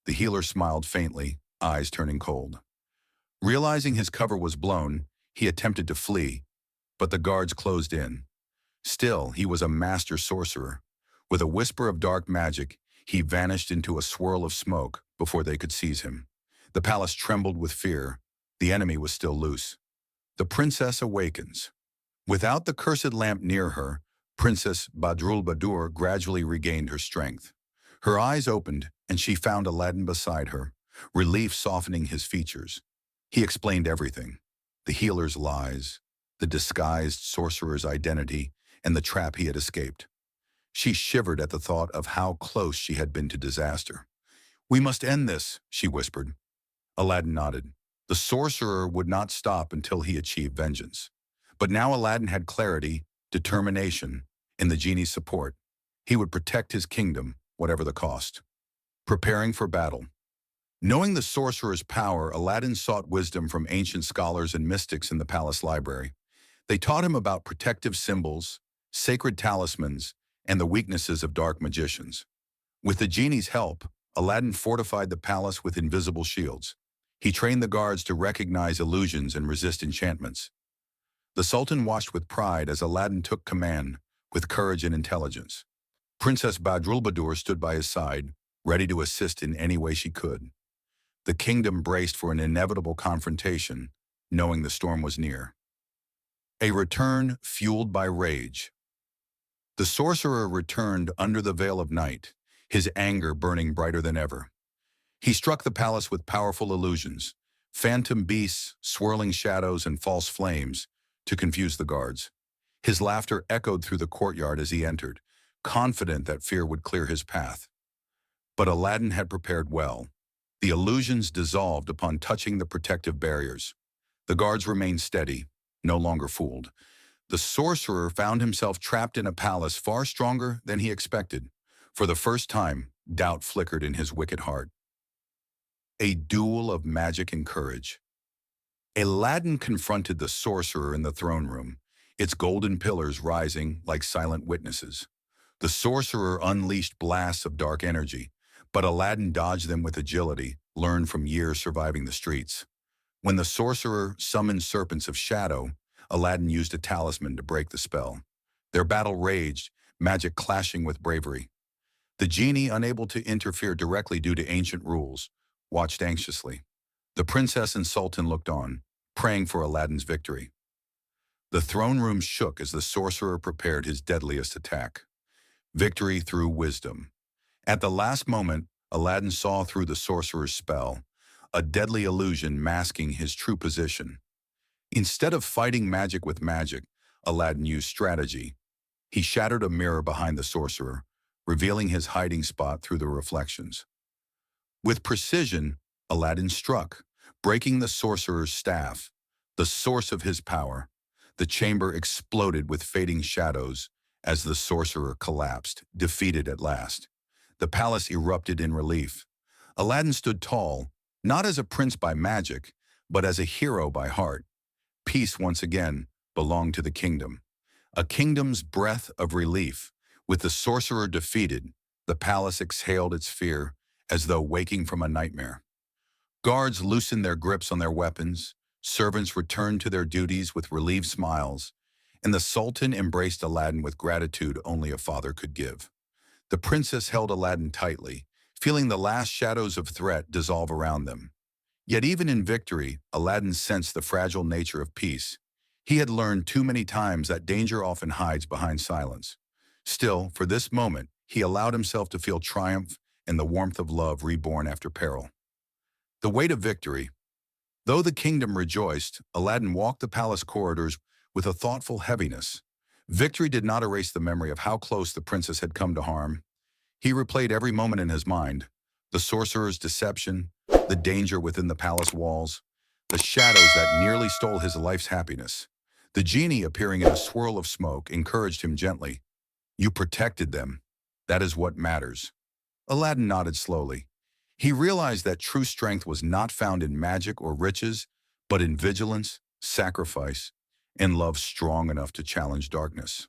The healer smiled faintly, eyes turning cold. Realizing his cover was blown, he attempted to flee, but the guards closed in. Still, he was a master sorcerer. With a whisper of dark magic, he vanished into a swirl of smoke before they could seize him. The palace trembled with fear. The enemy was still loose. The princess awakens. Without the cursed lamp near her, Princess Badrulbadur gradually regained her strength. Her eyes opened, and she found Aladdin beside her, relief softening his features. He explained everything: the healer's lies, the disguised sorcerer's identity, and the trap he had escaped. She shivered at the thought of how close she had been to disaster. "We must end this," she whispered. Aladdin nodded. The sorcerer would not stop until he achieved vengeance. But now Aladdin had clarity, determination, and the genie's support. He would protect his kingdom, whatever the cost. Preparing for battle. Knowing the sorcerer's power, Aladdin sought wisdom from ancient scholars and mystics in the palace library. They taught him about protective symbols, sacred talismans, and the weaknesses of dark magicians. With the genie's help, Aladdin fortified the palace with invisible shields. He trained the guards to recognize illusions and resist enchantments. The Sultan watched with pride as Aladdin took command, with courage and intelligence. Princess Badrulbadur stood by his side, ready to assist in any way she could. The kingdom braced for an inevitable confrontation, knowing the storm was near. A return fueled by rage. The sorcerer returned under the veil of night, his anger burning brighter than ever. He struck the palace with powerful illusions, phantom beasts, swirling shadows, and false flames, to confuse the guards. His laughter echoed through the courtyard as he entered, confident that fear would clear his path. But Aladdin had prepared well. The illusions dissolved upon touching the protective barriers. The guards remained steady, no longer fooled. The sorcerer found himself trapped in a palace far stronger than he expected. For the first time, doubt flickered in his wicked heart. A duel of magic and courage. Aladdin confronted the sorcerer in the throne room, its golden pillars rising like silent witnesses. The sorcerer unleashed blasts of dark energy, but Aladdin dodged them with agility, learned from years surviving the streets. When the sorcerer summoned serpents of shadow, Aladdin used a talisman to break the spell. Their battle raged, magic clashing with bravery. The genie, unable to interfere directly due to ancient rules, watched anxiously. The princess and sultan looked on, praying for Aladdin's victory. The throne room shook as the sorcerer prepared his deadliest attack. Victory through wisdom. At the last moment, Aladdin saw through the sorcerer's spell, a deadly illusion masking his true position. Instead of fighting magic with magic, Aladdin used strategy. He shattered a mirror behind the sorcerer, revealing his hiding spot through the reflections. With precision, Aladdin struck, breaking the sorcerer's staff, the source of his power. The chamber exploded with fading shadows as the sorcerer collapsed, defeated at last. The palace erupted in relief. Aladdin stood tall, not as a prince by magic, but as a hero by heart. Peace once again belonged to the kingdom. A kingdom's breath of relief. With the sorcerer defeated, the palace exhaled its fear as though waking from a nightmare. Guards loosened their grips on their weapons, servants returned to their duties with relieved smiles, and the sultan embraced Aladdin with gratitude only a father could give. The princess held Aladdin tightly, feeling the last shadows of threat dissolve around them. Yet even in victory, Aladdin sensed the fragile nature of peace. He had learned too many times that danger often hides behind silence. Still, for this moment, he allowed himself to feel triumph and the warmth of love reborn after peril. The weight of victory. Though the kingdom rejoiced, Aladdin walked the palace corridors with a thoughtful heaviness. Victory did not erase the memory of how close the princess had come to harm. He replayed every moment in his mind: the sorcerer's deception, the danger within the palace walls, the shadows that nearly stole his life's happiness. The genie, appearing in a swirl of smoke, encouraged him gently. You protected them. That is what matters. Aladdin nodded slowly. He realized that true strength was not found in magic or riches, but in vigilance, sacrifice, and love strong enough to challenge darkness.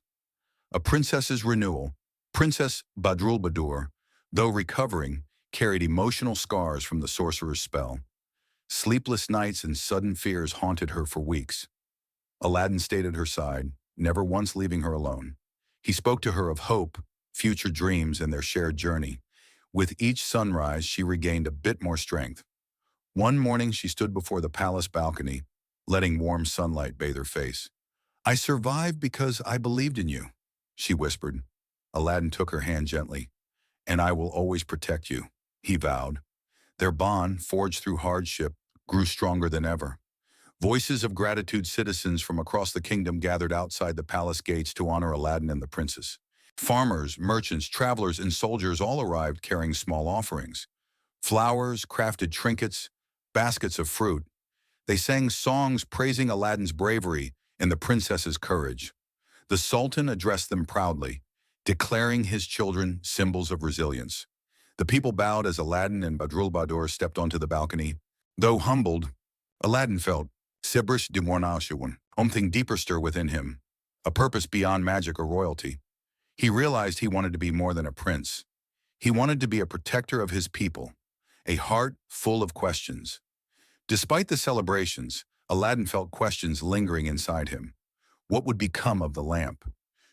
A princess's renewal. Princess Badroulbadour, though recovering, carried emotional scars from the sorcerer's spell. Sleepless nights and sudden fears haunted her for weeks. Aladdin stayed at her side, never once leaving her alone. He spoke to her of hope, future dreams, and their shared journey. With each sunrise, she regained a bit more strength. One morning, she stood before the palace balcony, letting warm sunlight bathe her face. I survived because I believed in you, she whispered. Aladdin took her hand gently. And I will always protect you, he vowed. Their bond, forged through hardship, grew stronger than ever. Voices of gratitude, citizens from across the kingdom gathered outside the palace gates to honor Aladdin and the princess. Farmers, merchants, travelers, and soldiers all arrived carrying small offerings. Flowers, crafted trinkets, baskets of fruit. They sang songs praising Aladdin's bravery and the princess's courage. The Sultan addressed them proudly, declaring his children symbols of resilience. The people bowed as Aladdin and Badroulbadour stepped onto the balcony. Though humbled, Aladdin felt Sibrish de Mornashawun, something deeper stir within him, a purpose beyond magic or royalty. He realized he wanted to be more than a prince. He wanted to be a protector of his people, a heart full of questions. Despite the celebrations, Aladdin felt questions lingering inside him. What would become of the lamp?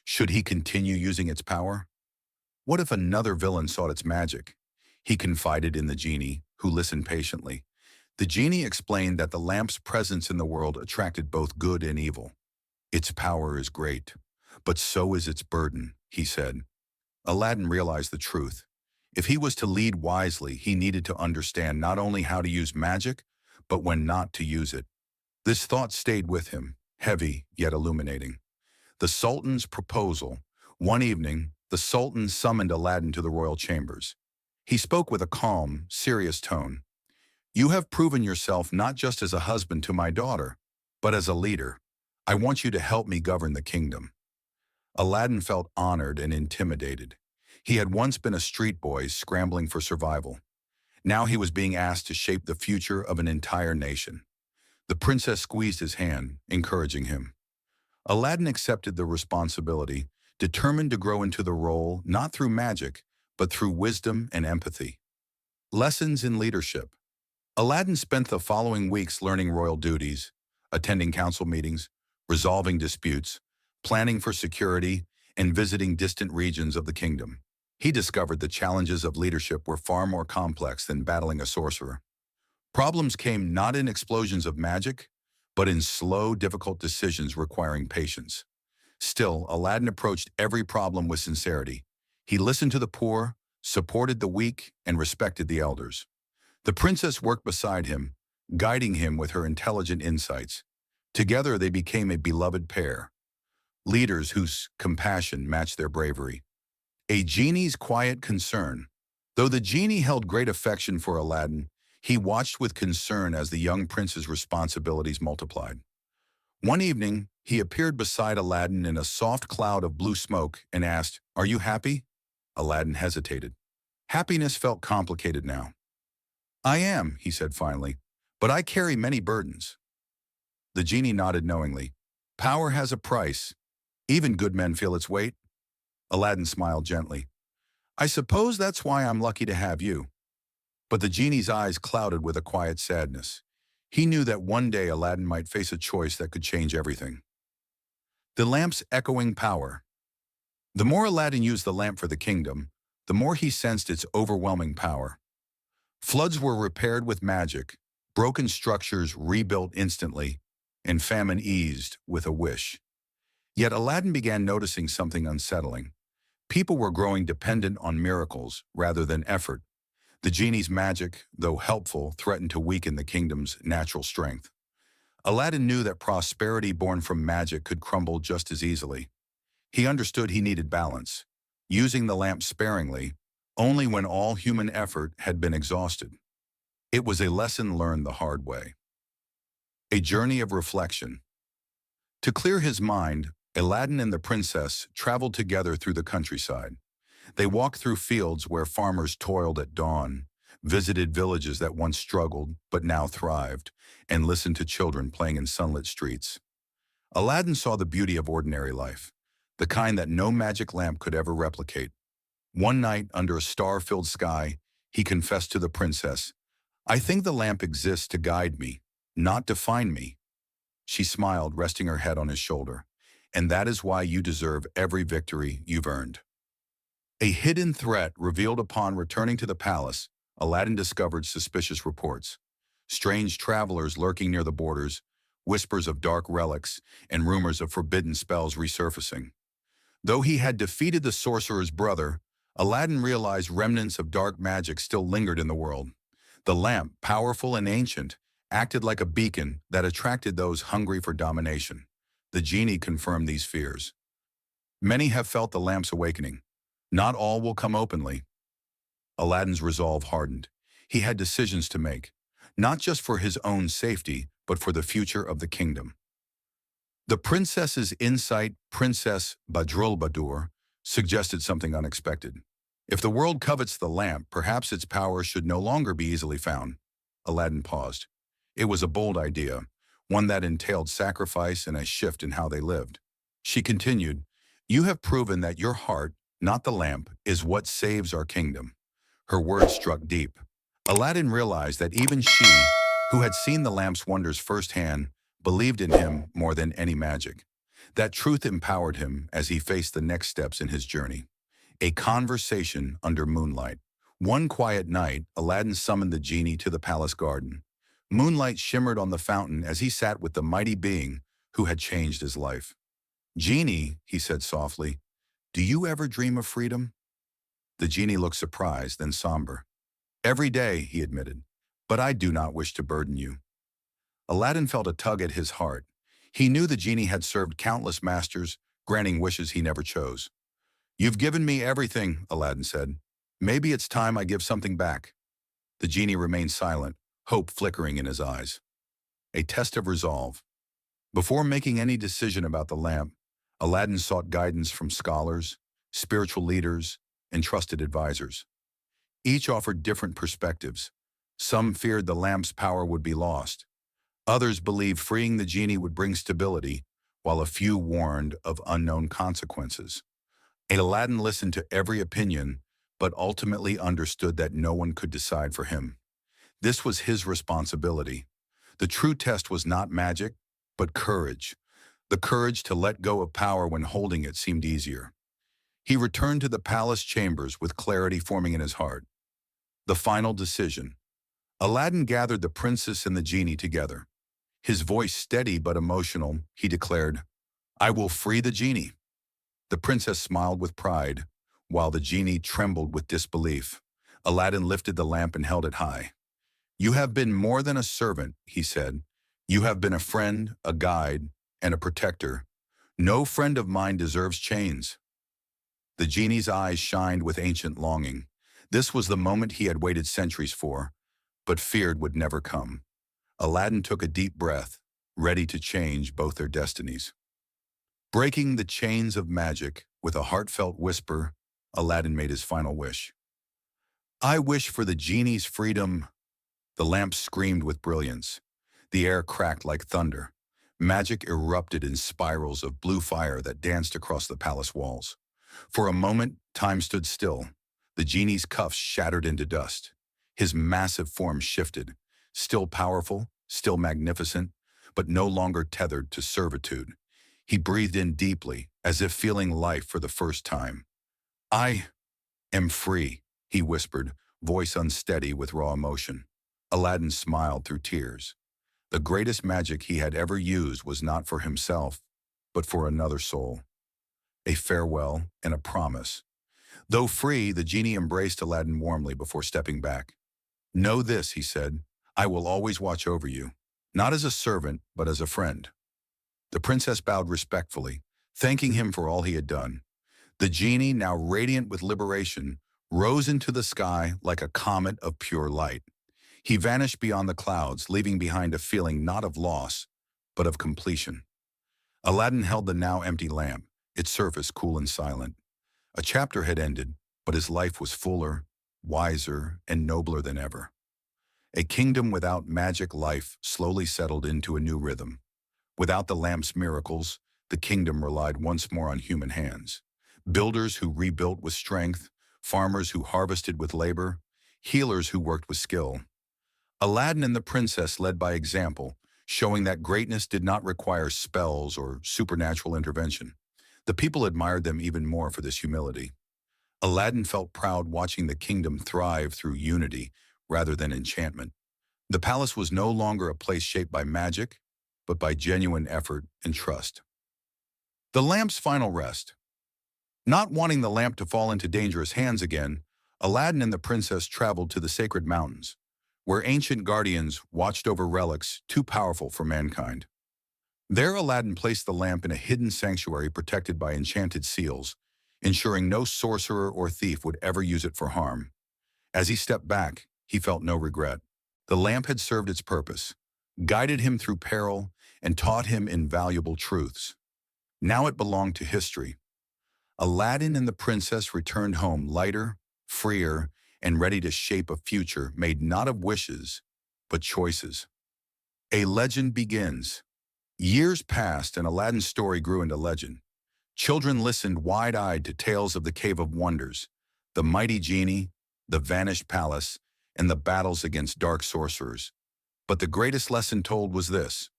Should he continue using its power? What if another villain sought its magic? He confided in the genie, who listened patiently. The genie explained that the lamp's presence in the world attracted both good and evil. Its power is great, but so is its burden, he said. Aladdin realized the truth. If he was to lead wisely, he needed to understand not only how to use magic, but when not to use it. This thought stayed with him, heavy yet illuminating. The Sultan's proposal. One evening, the Sultan summoned Aladdin to the royal chambers. He spoke with a calm, serious tone. You have proven yourself not just as a husband to my daughter, but as a leader. I want you to help me govern the kingdom. Aladdin felt honored and intimidated. He had once been a street boy scrambling for survival. Now he was being asked to shape the future of an entire nation. The princess squeezed his hand, encouraging him. Aladdin accepted the responsibility, determined to grow into the role not through magic, but through wisdom and empathy. Lessons in leadership. Aladdin spent the following weeks learning royal duties, attending council meetings, resolving disputes, planning for security, and visiting distant regions of the kingdom. He discovered the challenges of leadership were far more complex than battling a sorcerer. Problems came not in explosions of magic, but in slow, difficult decisions requiring patience. Still, Aladdin approached every problem with sincerity. He listened to the poor, supported the weak, and respected the elders. The princess worked beside him, guiding him with her intelligent insights. Together they became a beloved pair, leaders whose compassion matched their bravery. A genie's quiet concern. Though the genie held great affection for Aladdin, he watched with concern as the young prince's responsibilities multiplied. One evening, he appeared beside Aladdin in a soft cloud of blue smoke and asked, "Are you happy?" Aladdin hesitated. Happiness felt complicated now. "I am," he said finally, "but I carry many burdens." The genie nodded knowingly. "Power has a price. Even good men feel its weight." Aladdin smiled gently. "I suppose that's why I'm lucky to have you." But the genie's eyes clouded with a quiet sadness. He knew that one day Aladdin might face a choice that could change everything. The lamp's echoing power. The more Aladdin used the lamp for the kingdom, the more he sensed its overwhelming power. Floods were repaired with magic, broken structures rebuilt instantly, and famine eased with a wish. Yet Aladdin began noticing something unsettling. People were growing dependent on miracles rather than effort. The genie's magic, though helpful, threatened to weaken the kingdom's natural strength. Aladdin knew that prosperity born from magic could crumble just as easily. He understood he needed balance, using the lamp sparingly, only when all human effort had been exhausted. It was a lesson learned the hard way. A journey of reflection. To clear his mind, Aladdin and the princess traveled together through the countryside. They walked through fields where farmers toiled at dawn, visited villages that once struggled but now thrived, and listened to children playing in sunlit streets. Aladdin saw the beauty of ordinary life, the kind that no magic lamp could ever replicate. One night, under a star-filled sky, he confessed to the princess, "I think the lamp exists to guide me, not define me." She smiled, resting her head on his shoulder. "And that is why you deserve every victory you've earned." A hidden threat revealed upon returning to the palace, Aladdin discovered suspicious reports. Strange travelers lurking near the borders, whispers of dark relics, and rumors of forbidden spells resurfacing. Though he had defeated the sorcerer's brother, Aladdin realized remnants of dark magic still lingered in the world. The lamp, powerful and ancient, acted like a beacon that attracted those hungry for domination. The genie confirmed these fears. Many have felt the lamp's awakening. Not all will come openly. Aladdin's resolve hardened. He had decisions to make, not just for his own safety, but for the future of the kingdom. The princess's insight, Princess Badrulbadur, suggested something unexpected. If the world covets the lamp, perhaps its power should no longer be easily found. Aladdin paused. It was a bold idea, one that entailed sacrifice and a shift in how they lived. She continued, "You have proven that your heart, not the lamp, is what saves our kingdom." Her words struck deep. Aladdin realized that even she, who had seen the lamp's wonders firsthand, believed in him more than any magic. That truth empowered him as he faced the next steps in his journey. A conversation under moonlight. One quiet night, Aladdin summoned the genie to the palace garden. Moonlight shimmered on the fountain as he sat with the mighty being who had changed his life. "Genie," he said softly, "do you ever dream of freedom?" The genie looked surprised, then somber. "Every day," he admitted, "but I do not wish to burden you." Aladdin felt a tug at his heart. He knew the genie had served countless masters, granting wishes he never chose. "You've given me everything," Aladdin said. "Maybe it's time I give something back." The genie remained silent, hope flickering in his eyes. A test of resolve. Before making any decision about the lamp, Aladdin sought guidance from scholars, spiritual leaders, and trusted advisors. Each offered different perspectives. Some feared the lamp's power would be lost. Others believed freeing the genie would bring stability, while a few warned of unknown consequences. Aladdin listened to every opinion, but ultimately understood that no one could decide for him. This was his responsibility. The true test was not magic, but courage. The courage to let go of power when holding it seemed easier. He returned to the palace chambers with clarity forming in his heart. The final decision. Aladdin gathered the princess and the genie together. His voice steady but emotional, he declared, "I will free the genie." The princess smiled with pride, while the genie trembled with disbelief. Aladdin lifted the lamp and held it high. "You have been more than a servant," he said. "You have been a friend, a guide, and a protector. No friend of mine deserves chains." The genie's eyes shined with ancient longing. This was the moment he had waited centuries for, but feared would never come. Aladdin took a deep breath, ready to change both their destinies. Breaking the chains of magic, with a heartfelt whisper, Aladdin made his final wish. "I wish for the genie's freedom." The lamp screamed with brilliance. The air cracked like thunder. Magic erupted in spirals of blue fire that danced across the palace walls. For a moment, time stood still. The genie's cuffs shattered into dust. His massive form shifted, still powerful, still magnificent, but no longer tethered to servitude. He breathed in deeply, as if feeling life for the first time. "I am free," he whispered, voice unsteady with raw emotion. Aladdin smiled through tears. The greatest magic he had ever used was not for himself, but for another soul, a farewell and a promise. Though free, the genie embraced Aladdin warmly before stepping back. "Know this," he said, "I will always watch over you, not as a servant, but as a friend." The princess bowed respectfully, thanking him for all he had done. The genie, now radiant with liberation, rose into the sky like a comet of pure light. He vanished beyond the clouds, leaving behind a feeling not of loss, but of completion. Aladdin held the now empty lamp, its surface cool and silent. A chapter had ended, but his life was fuller, wiser, and nobler than ever. A kingdom without magic life slowly settled into a new rhythm. Without the lamp's miracles, the kingdom relied once more on human hands. Builders who rebuilt with strength, farmers who harvested with labor, healers who worked with skill. Aladdin and the princess led by example, showing that greatness did not require spells or supernatural intervention. The people admired them even more for this humility. Aladdin felt proud watching the kingdom thrive through unity rather than enchantment. The palace was no longer a place shaped by magic, but by genuine effort and trust. The lamp's final rest. Not wanting the lamp to fall into dangerous hands again, Aladdin and the princess traveled to the sacred mountains, where ancient guardians watched over relics too powerful for mankind. There Aladdin placed the lamp in a hidden sanctuary protected by enchanted seals, ensuring no sorcerer or thief would ever use it for harm. As he stepped back, he felt no regret. The lamp had served its purpose, guided him through peril, and taught him invaluable truths. Now it belonged to history. Aladdin and the princess returned home lighter, freer, and ready to shape a future made not of wishes, but choices. A legend begins. Years passed and Aladdin's story grew into legend. Children listened wide-eyed to tales of the Cave of Wonders, the mighty genie, the vanished palace, and the battles against dark sorcerers. But the greatest lesson told was this: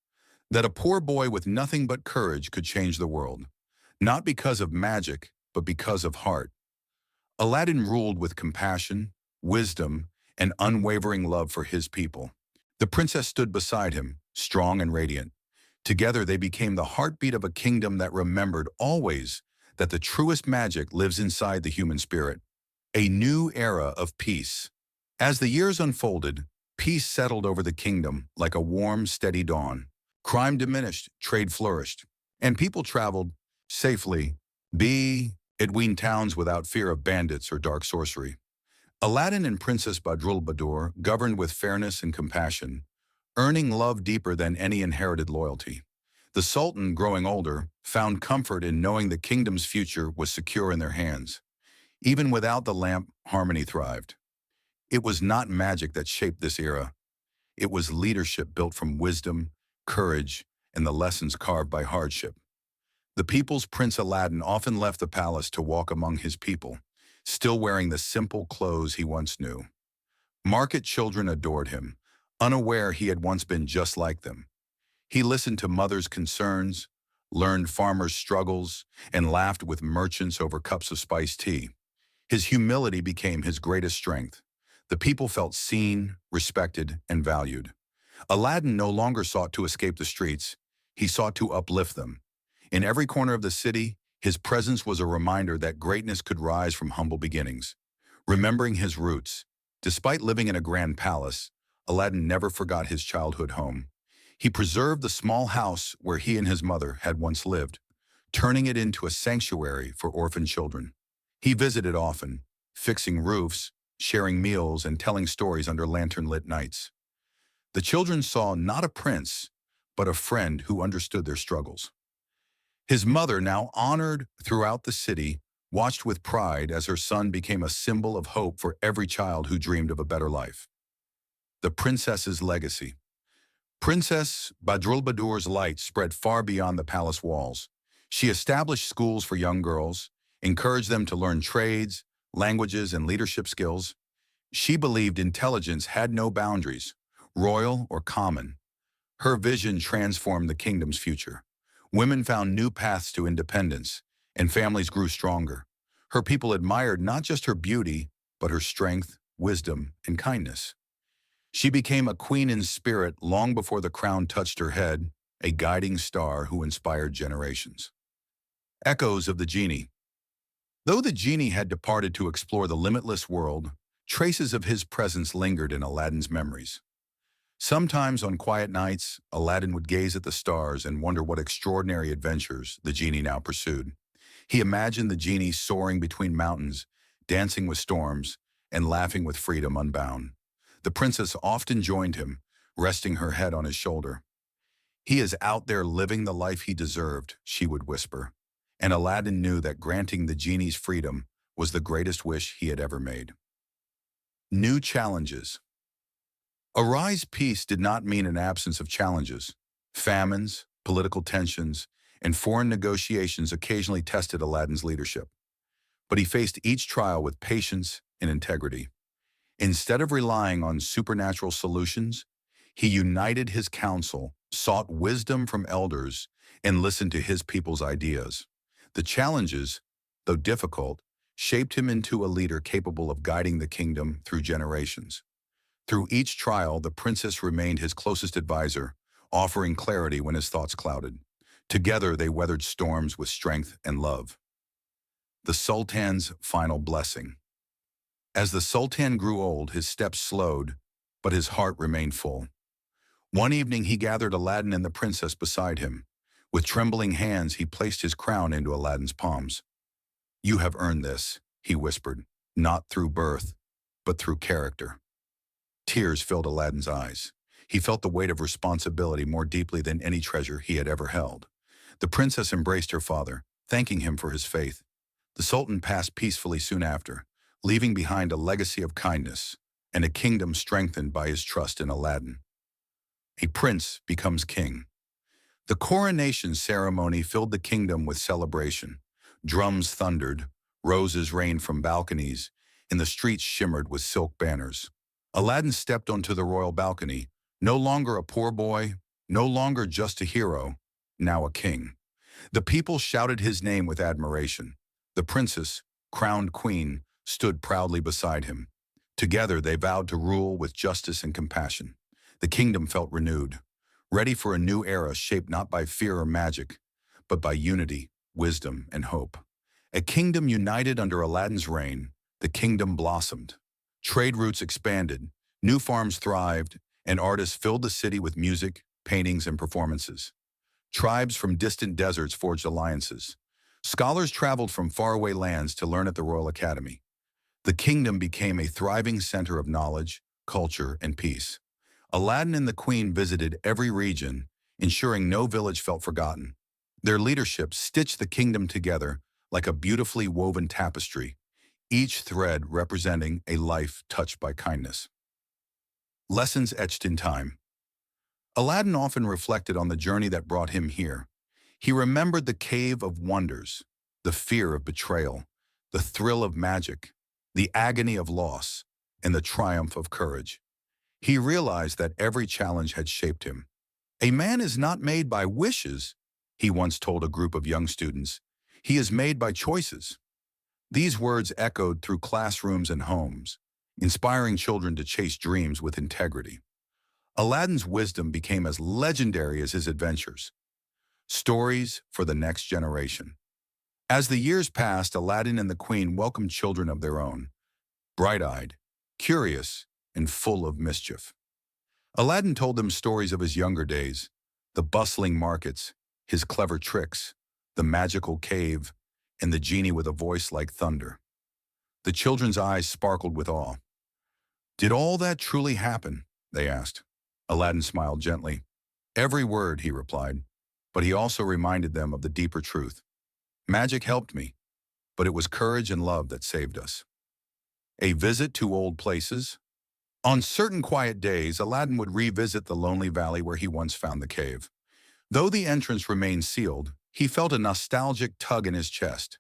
that a poor boy with nothing but courage could change the world, not because of magic, but because of heart. Aladdin ruled with compassion, wisdom, and unwavering love for his people. The princess stood beside him, strong and radiant. Together they became the heartbeat of a kingdom that remembered always that the truest magic lives inside the human spirit. A new era of peace. As the years unfolded, peace settled over the kingdom like a warm, steady dawn. Crime diminished, trade flourished, and people traveled safely between towns without fear of bandits or dark sorcery. Aladdin and Princess Badrul governed with fairness and compassion, earning love deeper than any inherited loyalty. The Sultan, growing older, found comfort in knowing the kingdom's future was secure in their hands. Even without the lamp, harmony thrived. It was not magic that shaped this era. It was leadership built from wisdom, courage, and the lessons carved by hardship. The people's Prince Aladdin often left the palace to walk among his people, still wearing the simple clothes he once knew. Market children adored him, unaware he had once been just like them. He listened to mothers' concerns, learned farmers' struggles, and laughed with merchants over cups of spiced tea. His humility became his greatest strength. The people felt seen, respected, and valued. Aladdin no longer sought to escape the streets. He sought to uplift them. In every corner of the city, his presence was a reminder that greatness could rise from humble beginnings. Remembering his roots, despite living in a grand palace, Aladdin never forgot his childhood home. He preserved the small house where he and his mother had once lived, turning it into a sanctuary for orphan children. He visited often, fixing roofs, sharing meals, and telling stories under lantern-lit nights. The children saw not a prince, but a friend who understood their struggles. His mother, now honored throughout the city, watched with pride as her son became a symbol of hope for every child who dreamed of a better life. The princess's legacy. Princess Badrulbadur's light spread far beyond the palace walls. She established schools for young girls, encouraged them to learn trades, languages, and leadership skills. She believed intelligence had no boundaries, royal or common. Her vision transformed the kingdom's future. Women found new paths to independence, and families grew stronger. Her people admired not just her beauty, but her strength, wisdom, and kindness. She became a queen in spirit long before the crown touched her head, a guiding star who inspired generations. Echoes of the genie. Though the genie had departed to explore the limitless world, traces of his presence lingered in Aladdin's memories. Sometimes on quiet nights, Aladdin would gaze at the stars and wonder what extraordinary adventures the genie now pursued. He imagined the genie soaring between mountains, dancing with storms, and laughing with freedom unbound. The princess often joined him, resting her head on his shoulder. "He is out there living the life he deserved," she would whisper. And Aladdin knew that granting the genie's freedom was the greatest wish he had ever made. New challenges. Arise peace did not mean an absence of challenges. Famines, political tensions, and foreign negotiations occasionally tested Aladdin's leadership. But he faced each trial with patience and integrity. Instead of relying on supernatural solutions, he united his council, sought wisdom from elders, and listened to his people's ideas. The challenges, though difficult, shaped him into a leader capable of guiding the kingdom through generations. Through each trial, the princess remained his closest advisor, offering clarity when his thoughts clouded. Together, they weathered storms with strength and love. The Sultan's final blessing. As the Sultan grew old, his steps slowed, but his heart remained full. One evening, he gathered Aladdin and the princess beside him. With trembling hands, he placed his crown into Aladdin's palms. "You have earned this," he whispered, "not through birth, but through character." Tears filled Aladdin's eyes. He felt the weight of responsibility more deeply than any treasure he had ever held. The princess embraced her father, thanking him for his faith. The Sultan passed peacefully soon after, leaving behind a legacy of kindness and a kingdom strengthened by his trust in Aladdin. A prince becomes king. The coronation ceremony filled the kingdom with celebration. Drums thundered, roses rained from balconies, and the streets shimmered with silk banners. Aladdin stepped onto the royal balcony, no longer a poor boy, no longer just a hero, now a king. The people shouted his name with admiration. The princess, crowned queen, stood proudly beside him. Together they vowed to rule with justice and compassion. The kingdom felt renewed, ready for a new era shaped not by fear or magic, but by unity, wisdom, and hope. A kingdom united under Aladdin's reign, the kingdom blossomed. Trade routes expanded, new farms thrived, and artists filled the city with music, paintings, and performances. Tribes from distant deserts forged alliances. Scholars traveled from faraway lands to learn at the Royal Academy. The kingdom became a thriving center of knowledge, culture, and peace. Aladdin and the Queen visited every region, ensuring no village felt forgotten. Their leadership stitched the kingdom together like a beautifully woven tapestry, each thread representing a life touched by kindness. Lessons etched in time. Aladdin often reflected on the journey that brought him here. He remembered the cave of wonders, the fear of betrayal, the thrill of magic, the agony of loss, and the triumph of courage. He realized that every challenge had shaped him. "A man is not made by wishes," he once told a group of young students. "He is made by choices." These words echoed through classrooms and homes, inspiring children to chase dreams with integrity. Aladdin's wisdom became as legendary as his adventures. Stories for the next generation. As the years passed, Aladdin and the Queen welcomed children of their own, bright-eyed, curious, and full of mischief. Aladdin told them stories of his younger days, the bustling markets, his clever tricks, the magical cave, and the genie with a voice like thunder. The children's eyes sparkled with awe. "Did all that truly happen?" they asked. Aladdin smiled gently. "Every word," he replied, but he also reminded them of the deeper truth. "Magic helped me, but it was courage and love that saved us." A visit to old places. On certain quiet days, Aladdin would revisit the lonely valley where he once found the cave. Though the entrance remained sealed, he felt a nostalgic tug in his chest.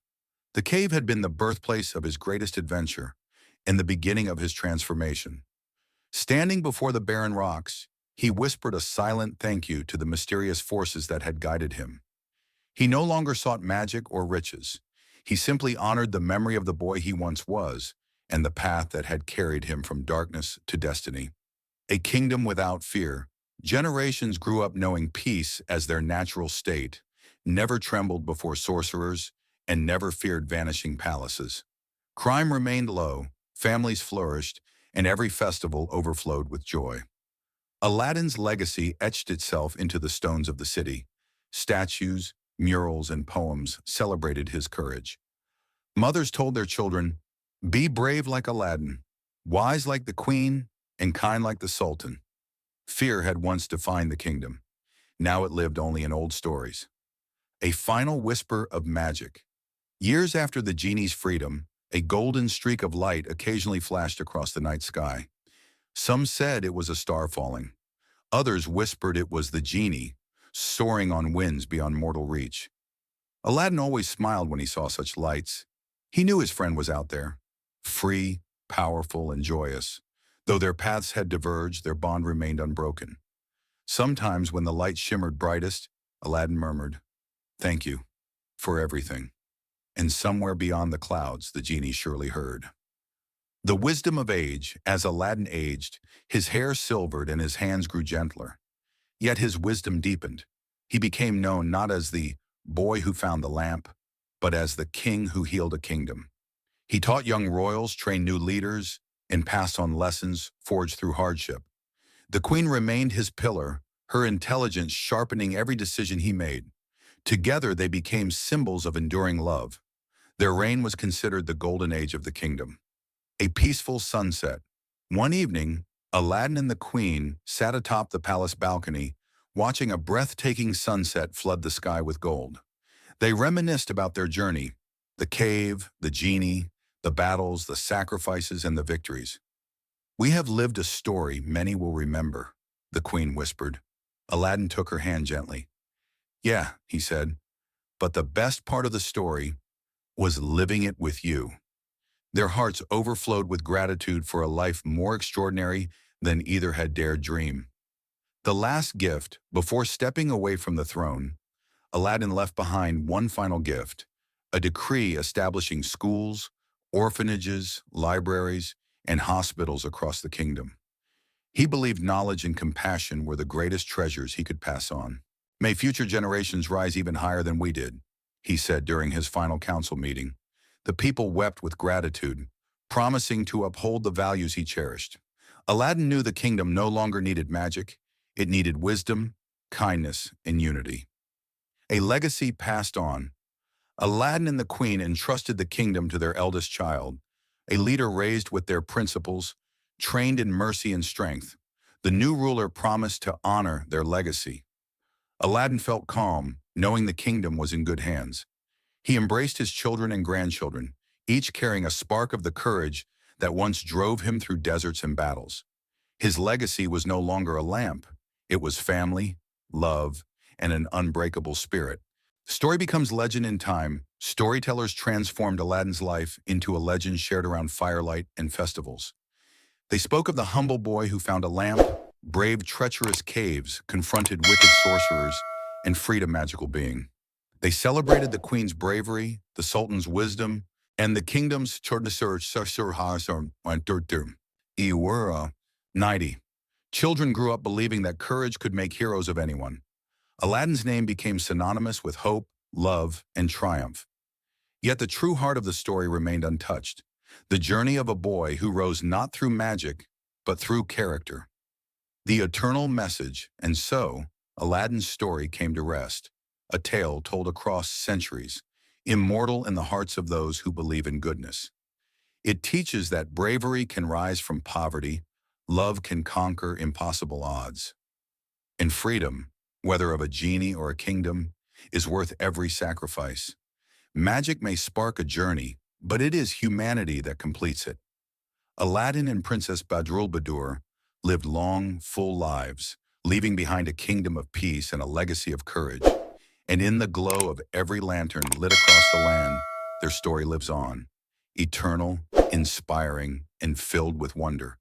The cave had been the birthplace of his greatest adventure and the beginning of his transformation. Standing before the barren rocks, he whispered a silent thank you to the mysterious forces that had guided him. He no longer sought magic or riches. He simply honored the memory of the boy he once was and the path that had carried him from darkness to destiny. A kingdom without fear. Generations grew up knowing peace as their natural state, never trembled before sorcerers, and never feared vanishing palaces. Crime remained low, families flourished, and every festival overflowed with joy. Aladdin's legacy etched itself into the stones of the city. Statues, murals, and poems celebrated his courage. Mothers told their children, "Be brave like Aladdin, wise like the queen, and kind like the sultan." Fear had once defined the kingdom. Now it lived only in old stories. A final whisper of magic. Years after the genie's freedom, a golden streak of light occasionally flashed across the night sky. Some said it was a star falling. Others whispered it was the genie, soaring on winds beyond mortal reach. Aladdin always smiled when he saw such lights. He knew his friend was out there, free, powerful, and joyous. Though their paths had diverged, their bond remained unbroken. Sometimes when the light shimmered brightest, Aladdin murmured, "Thank you for everything." And somewhere beyond the clouds, the genie surely heard. The wisdom of age. As Aladdin aged, his hair silvered and his hands grew gentler. Yet his wisdom deepened. He became known not as the boy who found the lamp, but as the king who healed a kingdom. He taught young royals, trained new leaders, and passed on lessons forged through hardship. The queen remained his pillar, her intelligence sharpening every decision he made. Together they became symbols of enduring love. Their reign was considered the golden age of the kingdom. A peaceful sunset. One evening, Aladdin and the queen sat atop the palace balcony, watching a breathtaking sunset flood the sky with gold. They reminisced about their journey, the cave, the genie, the battles, the sacrifices, and the victories. "We have lived a story many will remember," the queen whispered. Aladdin took her hand gently. "Yeah," he said, "but the best part of the story was living it with you." Their hearts overflowed with gratitude for a life more extraordinary than either had dared dream. The last gift, before stepping away from the throne, Aladdin left behind one final gift, a decree establishing schools, orphanages, libraries, and hospitals across the kingdom. He believed knowledge and compassion were the greatest treasures he could pass on. "May future generations rise even higher than we did," he said during his final council meeting. The people wept with gratitude, promising to uphold the values he cherished. Aladdin knew the kingdom no longer needed magic. It needed wisdom, kindness, and unity. A legacy passed on. Aladdin and the queen entrusted the kingdom to their eldest child, a leader raised with their principles, trained in mercy and strength. The new ruler promised to honor their legacy. Aladdin felt calm, knowing the kingdom was in good hands. He embraced his children and grandchildren, each carrying a spark of the courage that once drove him through deserts and battles. His legacy was no longer a lamp. It was family, love, and an unbreakable spirit. Story becomes legend in time. Storytellers transformed Aladdin's life into a legend shared around firelight and festivals. They spoke of the humble boy who found a lamp, braved treacherous caves, confronted wicked sorcerers, and freed a magical being. They celebrated the queen's bravery, the sultan's wisdom, and the kingdom's Iwara 90. Children grew up believing that courage could make heroes of anyone. Aladdin's name became synonymous with hope, love, and triumph. Yet the true heart of the story remained untouched. The journey of a boy who rose not through magic, but through character. The eternal message, and so, Aladdin's story came to rest. A tale told across centuries, immortal in the hearts of those who believe in goodness. It teaches that bravery can rise from poverty, love can conquer impossible odds. And freedom, whether of a genie or a kingdom, is worth every sacrifice. Magic may spark a journey, but it is humanity that completes it. Aladdin and Princess Badroulbadour lived long, full lives, leaving behind a kingdom of peace and a legacy of courage. And in the glow of every lantern lit across the land, their story lives on, eternal, inspiring, and filled with wonder.